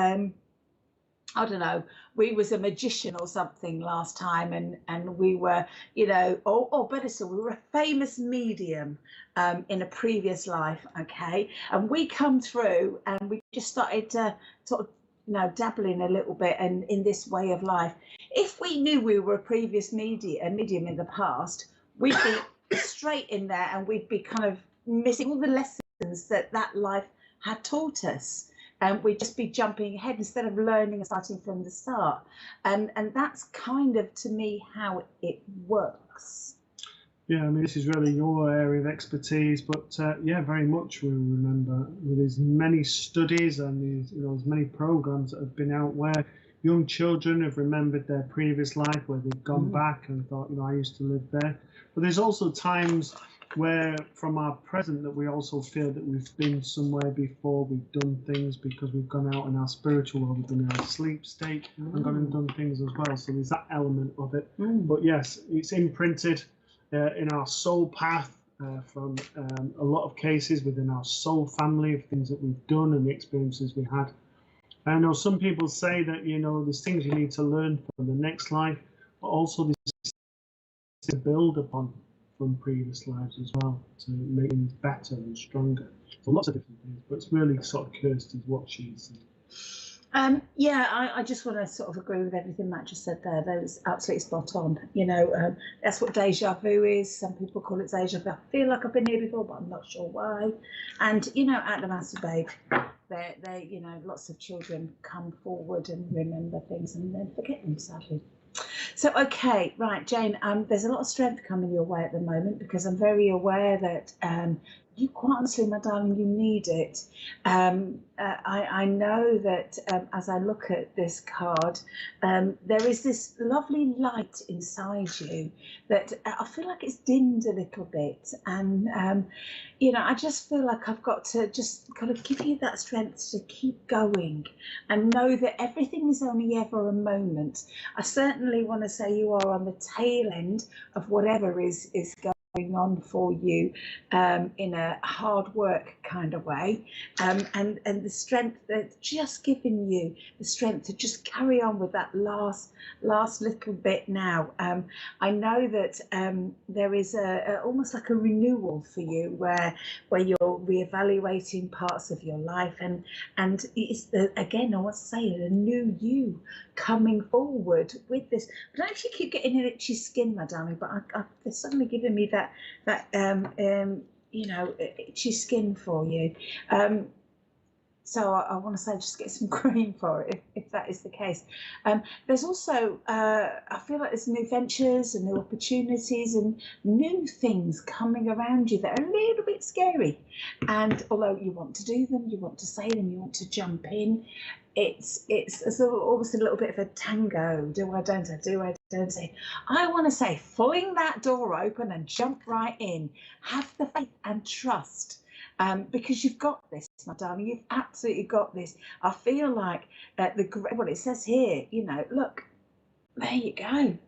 I don't know, we was a magician or something last time, and we were, or better still, we were a famous medium in a previous life, okay? And we come through and we just started to sort of, dabbling a little bit in this way of life. If we knew we were a previous medium in the past, we'd be straight in there, and we'd be kind of missing all the lessons that life had taught us. We'd just be jumping ahead instead of learning and starting from the start. And that's kind of, to me, how it works. Yeah, I mean, this is really your area of expertise, but yeah, very much we remember. There's many studies and there's many programs that have been out where young children have remembered their previous life, where they've gone back and thought, I used to live there. But there's also times where from our present that we also feel that we've been somewhere before, we've done things because we've gone out in our spiritual or we've been in our sleep state and gone and done things as well. So there's that element of it. But yes, it's imprinted in our soul path from a lot of cases within our soul family of things that we've done and the experiences we had. I know some people say that, there's things you need to learn from the next life, but also there's to build upon from previous lives as well to make things better and stronger. So lots of different things, but it's really sort of Kirsty's what she's saying. Yeah, I just want to sort of agree with everything Matt just said there. That was absolutely spot on. That's what deja vu is. Some people call it deja vu. I feel like I've been here before, but I'm not sure why. And at the Master Babe, lots of children come forward and remember things and then forget them, sadly. So, okay, right, Jane, there's a lot of strength coming your way at the moment because I'm very aware that you, quite honestly, my darling, you need it. I know that as I look at this card, there is this lovely light inside you that I feel like it's dimmed a little bit. And, I just feel like I've got to just kind of give you that strength to keep going and know that everything is only ever a moment. I certainly want to say you are on the tail end of whatever is going on for you in a hard work kind of way, and the strength that's just giving you the strength to just carry on with that last little bit now. I know that there is almost like a renewal for you where you're reevaluating parts of your life, and it's again, I want to say a new you coming forward with this. I don't actually keep getting an itchy skin, my darling, but they're suddenly giving me that itchy skin for you. So I want to say just get some cream for it if that is the case. There's also, I feel like there's new ventures and new opportunities and new things coming around you that are a little bit scary. And although you want to do them, you want to say them, you want to jump in, it's almost a little bit of a tango. Do I, don't I, do I, don't I? I want to say fling that door open and jump right in. Have the faith and trust. Because you've got this, my darling, you've absolutely got this. I feel like it says here, look, there you go.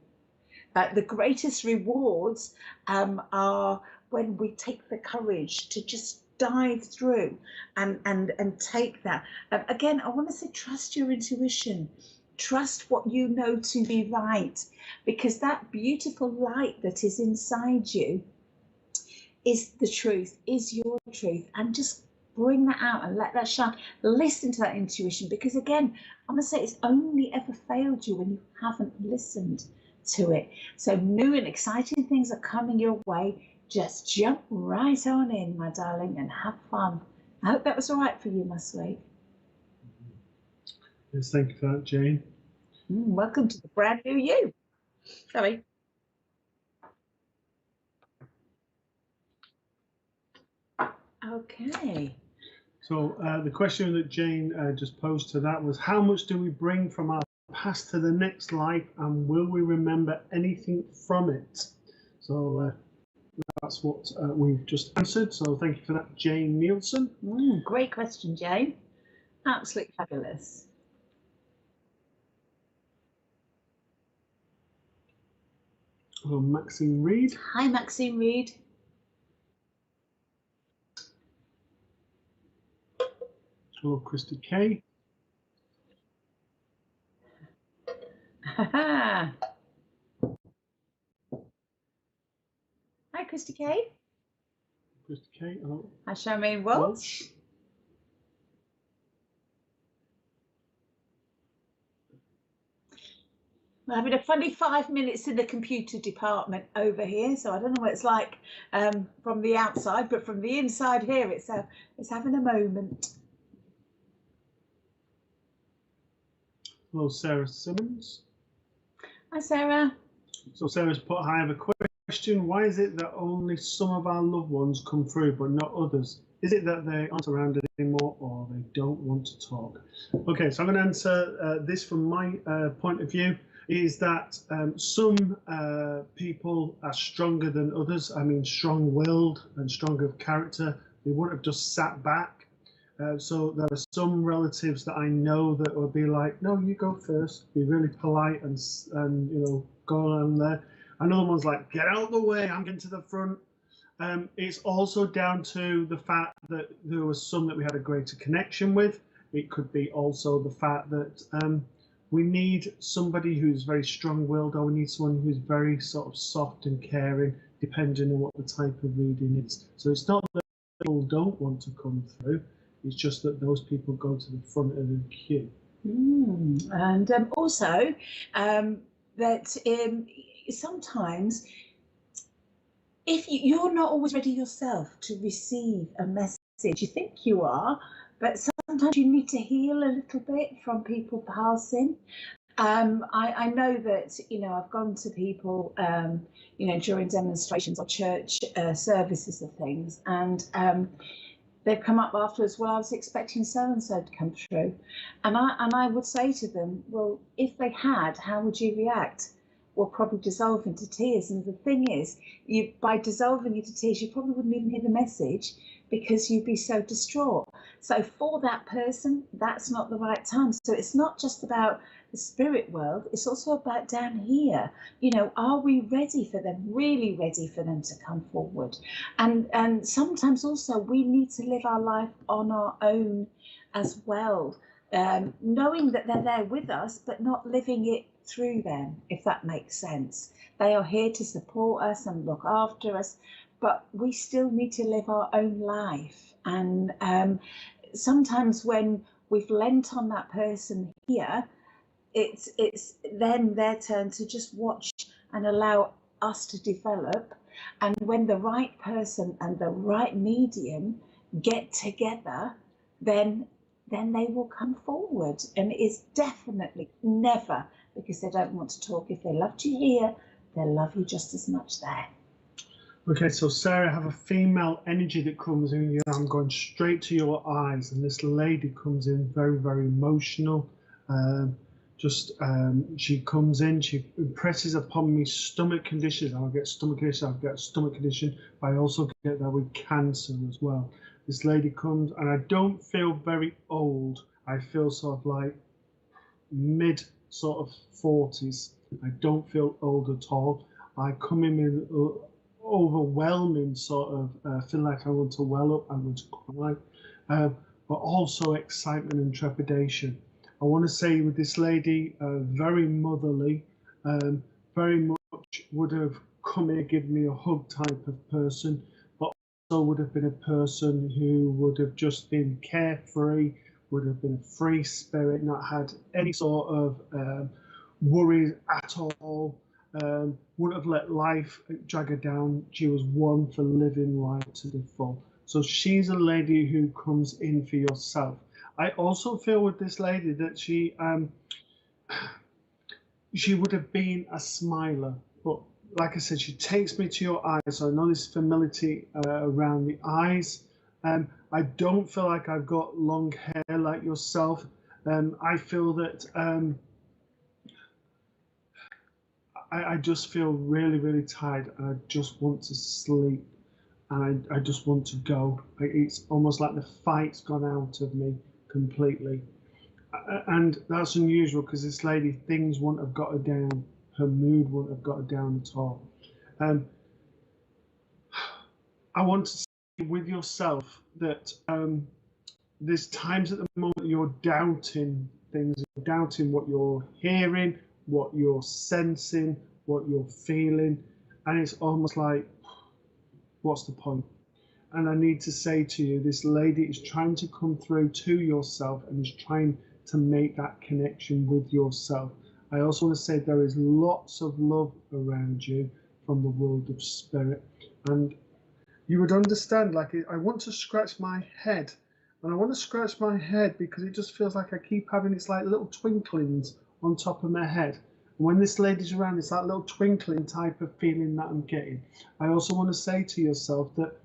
The greatest rewards are when we take the courage to just dive through and take that. Again, I want to say trust your intuition. Trust what you know to be right, because that beautiful light that is inside you is the truth, is your truth, and just bring that out and let that shine. Listen to that intuition, because again, I'm going to say it's only ever failed you when you haven't listened to it. So new and exciting things are coming your way. Just jump right on in, my darling, and have fun. I hope that was all right for you, my sweet. Yes, thank you for that, Jane. Welcome to the brand new you. Sorry. Okay. So the question that Jane just posed to that was, how much do we bring from our past to the next life, and will we remember anything from it? So that's what we've just answered. So thank you for that, Jane Nielsen. Great question, Jane. Absolutely fabulous. Hello, Maxine Reed. Hi, Maxine Reed. Hello, Kirsty K. Hi, Kirsty K. Kirsty K. Hello. Hi, Charmaine Walsh. We're having a funny 5 minutes in the computer department over here, so I don't know what it's like from the outside, but from the inside here, it's having a moment. Hello, Sarah Simmons. Hi, Sarah. So Sarah's put, I have a question. Why is it that only some of our loved ones come through but not others? Is it that they aren't around anymore or they don't want to talk? Okay, so I'm going to answer this from my point of view, is that some people are stronger than others. I mean, strong-willed and strong of character. They wouldn't have just sat back. So there are some relatives that I know that will be like, no, you go first, be really polite and you know, go on there. Another one's like, get out of the way, I'm getting to the front. It's also down to the fact that there was some that we had a greater connection with. It could be also the fact that we need somebody who's very strong-willed, or we need someone who's very sort of soft and caring, depending on what the type of reading is. So it's not that people don't want to come through, it's just that those people go to the front of the queue. And also that sometimes if you're not always ready yourself to receive a message, you think you are, but sometimes you need to heal a little bit from people passing. I know that, you know, I've gone to people, you know, during demonstrations or church services and things, and they've come up afterwards, well, I was expecting so-and-so to come through. And I would say to them, well, if they had, how would you react? Well, probably dissolve into tears. And the thing is, by dissolving into tears, you probably wouldn't even hear the message because you'd be so distraught. So for that person, that's not the right time. So it's not just about the spirit world, it's also about down here. You know, are we ready for them, really ready for them to come forward? And sometimes also we need to live our life on our own as well, knowing that they're there with us, but not living it through them, if that makes sense. They are here to support us and look after us, but we still need to live our own life. And sometimes when we've lent on that person here, it's then their turn to just watch and allow us to develop. And when the right person and the right medium get together, then they will come forward. And it's definitely never because they don't want to talk. If they loved you here, they'll love you just as much there. Okay, so Sarah, I have a female energy that comes in here. I'm going straight to your eyes, and this lady comes in very, very emotional. She comes in, she impresses upon me stomach conditions. I'll get stomach condition, I'll get a stomach condition, but I also get that with cancer as well. This lady comes, and I don't feel very old. I feel sort of like mid sort of 40s. I don't feel old at all. I come in with overwhelming sort of feel like I want to well up, I want to cry, but also excitement and trepidation. I want to say with this lady, very motherly, very much would have come in and given me a hug type of person, but also would have been a person who would have just been carefree, would have been a free spirit, not had any sort of worries at all, wouldn't have let life drag her down. She was one for living life to the full. So she's a lady who comes in for yourself. I also feel with this lady that she would have been a smiler, but like I said, she takes me to your eyes. So I know this familiarity around the eyes. I don't feel like I've got long hair like yourself. I feel that I just feel really, really tired, and I just want to sleep, and I just want to go. It's almost like the fight's gone out of me completely, and that's unusual because this lady, things wouldn't have got her down, her mood wouldn't have got her down at all. I want to say with yourself that there's times at the moment you're doubting things, you're doubting what you're hearing, what you're sensing, what you're feeling, and it's almost like, what's the point? And I need to say to you, this lady is trying to come through to yourself and is trying to make that connection with yourself. I also want to say there is lots of love around you from the world of spirit, and you would understand, like, I want to scratch my head, and I want to scratch my head because it just feels like I keep having, it's like little twinklings on top of my head. And when this lady's around, it's that little twinkling type of feeling that I'm getting. I also want to say to yourself that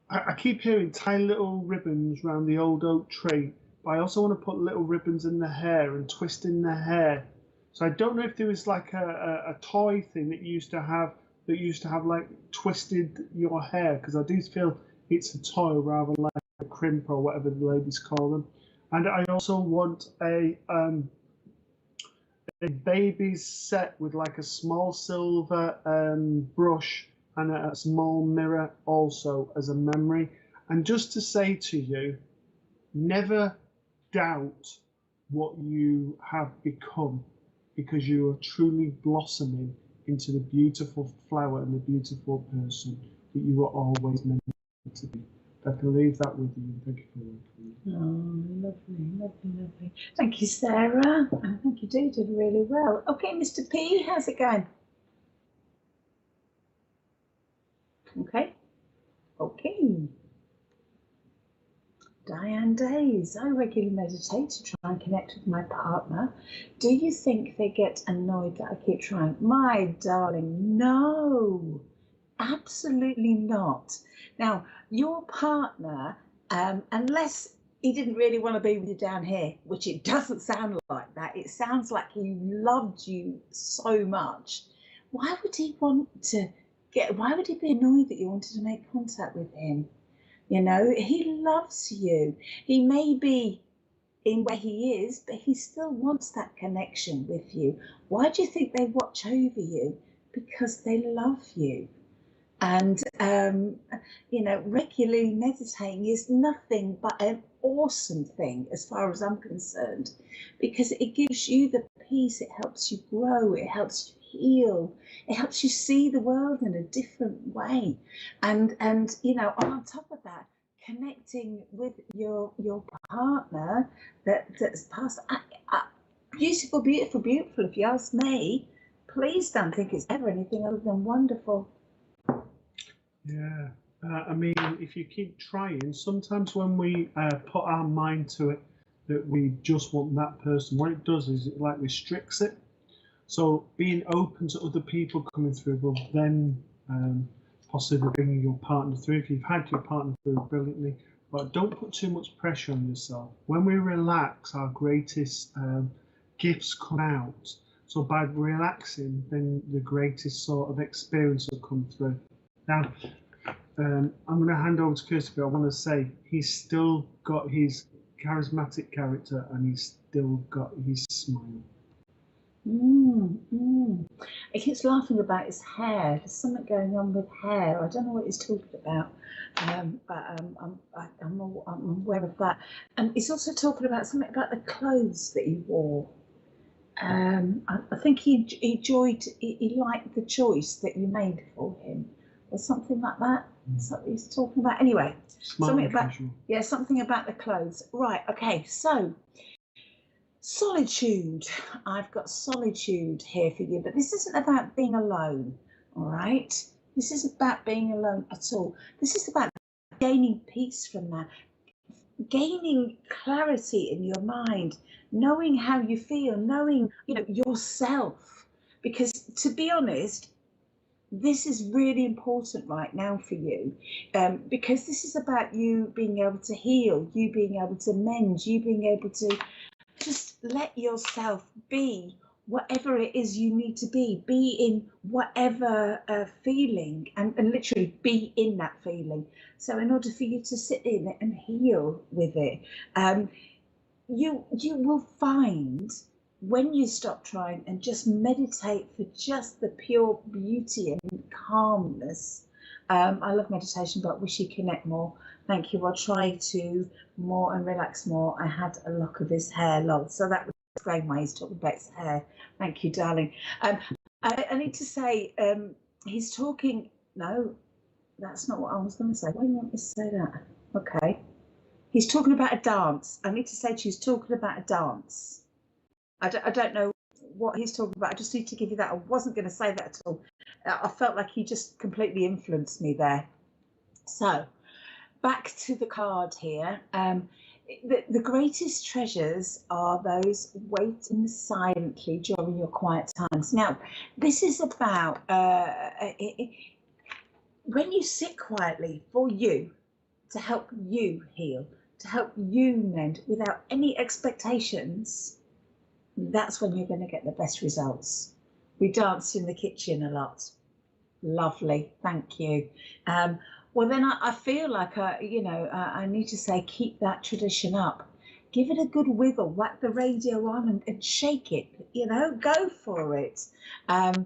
I keep hearing tie little ribbons around the old oak tree, but I also want to put little ribbons in the hair and twist in the hair. So I don't know if there was like a toy thing that you used to have like twisted your hair, because I do feel it's a toy rather like a crimp or whatever the ladies call them. And I also want a baby's set with like a small silver brush and a small mirror also as a memory. And just to say to you, never doubt what you have become, because you are truly blossoming into the beautiful flower and the beautiful person that you were always meant to be. I can leave that with you, and thank you for working. Oh, lovely, lovely, lovely. Thank you, Sarah. I think you did really well. Okay, Mr. P, how's it going? Okay. Okay. Diane Days. I regularly meditate to try and connect with my partner. Do you think they get annoyed that I keep trying? My darling, no. Absolutely not. Now, your partner, unless he didn't really want to be with you down here, which it doesn't sound like that. It sounds like he loved you so much. Why would he why would he be annoyed that you wanted to make contact with him? You know, he loves you. He may be in where he is, but he still wants that connection with you. Why do you think they watch over you? Because they love you. And, you know, regularly meditating is nothing but an awesome thing as far as I'm concerned, because it gives you the peace, it helps you grow, it helps you heal, it helps you see the world in a different way. And you know, on top of that, connecting with your partner that's passed, beautiful, beautiful, beautiful, if you ask me. Please don't think it's ever anything other than wonderful. Yeah, I mean, if you keep trying, sometimes when we put our mind to it that we just want that person, what it does is it like restricts it. So being open to other people coming through will then possibly bring your partner through. If you've had your partner through brilliantly, but don't put too much pressure on yourself. When we relax, our greatest gifts come out. So by relaxing, then the greatest sort of experience will come through. Now, I'm going to hand over to Kirsty, but I want to say he's still got his charismatic character and he's still got his smile. He keeps laughing about his hair. There's something going on with hair. I don't know what he's talking about, but I'm aware of that. And he's also talking about something about the clothes that he wore. I think he liked the choice that you made for him, or something like that. That's what he's talking about. Anyway, something about the clothes. Right. Okay. So. Solitude. I've got solitude here for you, but this isn't about being alone, all right? This isn't about being alone at all. This is about gaining peace from that, gaining clarity in your mind, knowing how you feel, knowing, you know, yourself. Because to be honest, this is really important right now for you, because this is about you being able to heal, you being able to mend, you being able to just let yourself be whatever it is you need to be in whatever feeling, and literally be in that feeling. So in order for you to sit in it and heal with it, you will find, when you stop trying and just meditate for just the pure beauty and calmness. I love meditation, but wish you connect more. Thank you. I'll try to more and relax more. I had a lock of his hair, lol. So that was explain why he's talking about his hair. Thank you, darling. I need to say, he's talking. No, that's not what I was going to say. Why do you want me to say that? Okay. He's talking about a dance. I need to say she's talking about a dance. I don't know what he's talking about. I just need to give you that. I wasn't going to say that at all. I felt like he just completely influenced me there. So back to the card here. the greatest treasures are those waiting silently during your quiet times. Now, this is about when you sit quietly for you, to help you heal, to help you mend without any expectations, that's when you're going to get the best results. We danced in the kitchen a lot. Lovely, thank you. Well, then I feel like I need to say, keep that tradition up. Give it a good wiggle, whack the radio on and shake it. Go for it. And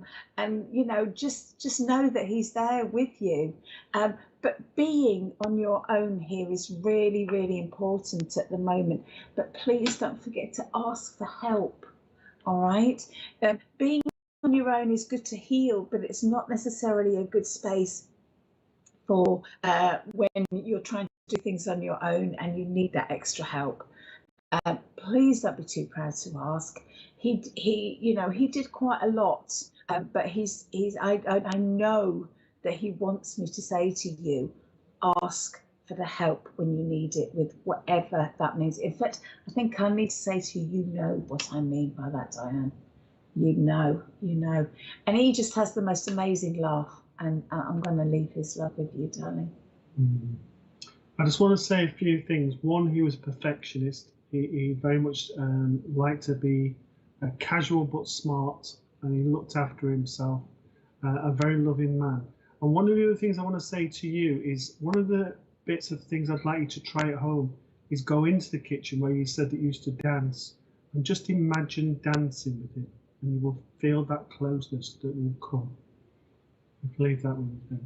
just know that he's there with you. But being on your own here is really, really important at the moment. But please don't forget to ask for help. All right. Being on your own is good to heal, but it's not necessarily a good space for when you're trying to do things on your own and you need that extra help. Please don't be too proud to ask. He did quite a lot, but I know that he wants me to say to you, ask for the help when you need it, with whatever that means. In fact, I think I need to say to you, you know what I mean by that, Diane. You know. And he just has the most amazing laugh, and I'm going to leave his love with you, darling. I just want to say a few things. One, he was a perfectionist. He very much liked to be casual but smart, and he looked after himself. A very loving man. And one of the other things I want to say to you is, one of the bits of things I'd like you to try at home is go into the kitchen where you said that you used to dance, and just imagine dancing with it, and you will feel that closeness that will come. I believe that will be.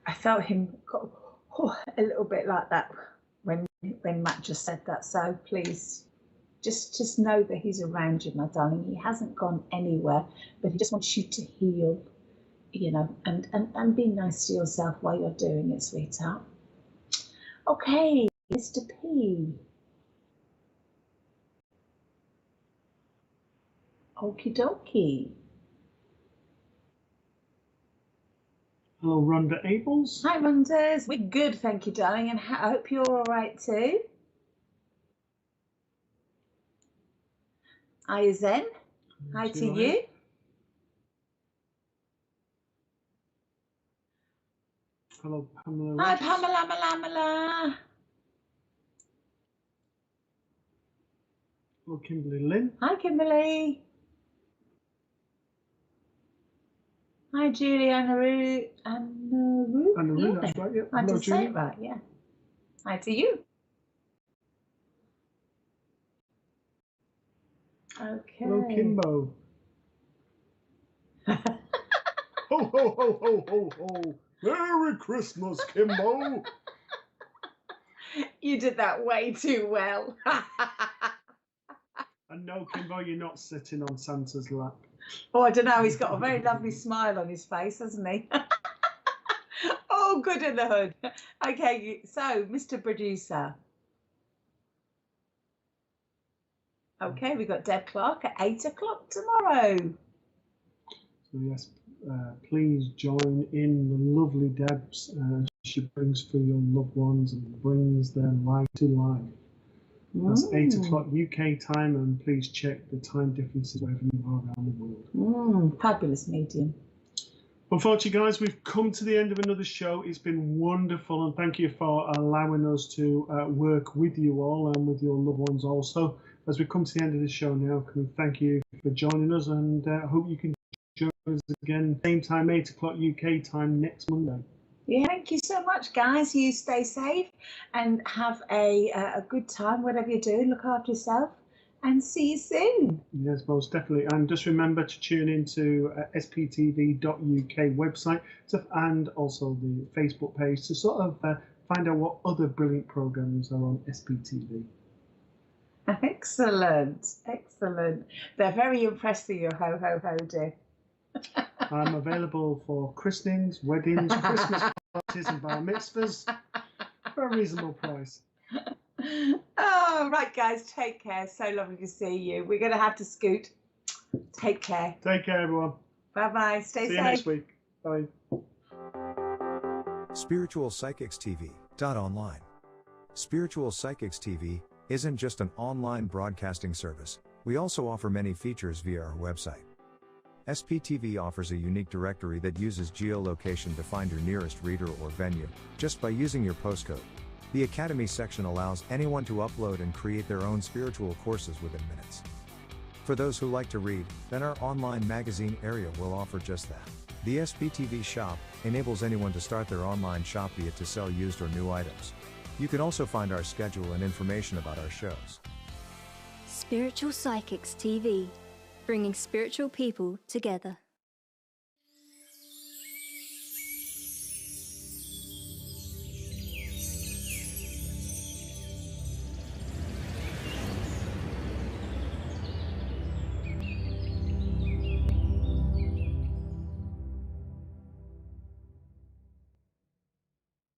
I felt him a little bit like that when Matt just said that. So please, just know that he's around you, my darling. He hasn't gone anywhere, but he just wants you to heal, and be nice to yourself while you're doing it, sweetheart. Okay, Mr. P. Okie dokie. Hello, Rhonda Abels. Hi, Rhondas. We're good, thank you, darling, and I hope you're all right too. Hi, Zen. Hi to you. Hello, Pamela. Hi, Pamela. Hello, Kimberly Lynn. Hi, Kimberly. Hi, Julie. Anaru. Anaru, that's right, yeah. I Hello, did Julie. say it right, yeah. Hi to you. Okay. Hello, Kimbo. Ho, ho, ho, ho, ho, ho. Merry Christmas, Kimbo. You did that way too well. And no, Kimbo, you're not sitting on Santa's lap. Oh, I don't know. He's got a very lovely smile on his face, hasn't he? Oh, good in the hood. Okay, so, Mr. Producer. Okay, we've got Deb Clark at 8 o'clock tomorrow. So, yes, please join in the lovely Debs. She brings through your loved ones and brings their life to life. That's 8 o'clock UK time, and please check the time differences wherever you are around the world. Fabulous medium. Unfortunately, guys, we've come to the end of another show. It's been wonderful, and thank you for allowing us to work with you all and with your loved ones also. As we come to the end of the show now, can we thank you for joining us, and I hope you can join us again, same time, 8 o'clock UK time next Monday. Yeah, thank you so much, guys. You stay safe and have a good time, whatever you're doing. Look after yourself and see you soon. Yes, most definitely. And just remember to tune into sptv.uk website and also the Facebook page to sort of find out what other brilliant programs are on SPTV. Excellent. They're very impressed with your ho, dear. I'm available for christenings, weddings, Christmas parties and bar mitzvahs for a reasonable price. Oh, right, guys, take care. So lovely to see you. We're going to have to scoot. Take care. Take care, everyone. Bye-bye. Stay safe. See you next week. Bye. SpiritualPsychicsTV.online. Spiritual Psychics TV isn't just an online broadcasting service, we also offer many features via our website. SPTV offers a unique directory that uses geolocation to find your nearest reader or venue, just by using your postcode. The Academy section allows anyone to upload and create their own spiritual courses within minutes. For those who like to read, then our online magazine area will offer just that. The SPTV shop enables anyone to start their online shop, be it to sell used or new items. You can also find our schedule and information about our shows. Spiritual Psychics TV, bringing spiritual people together.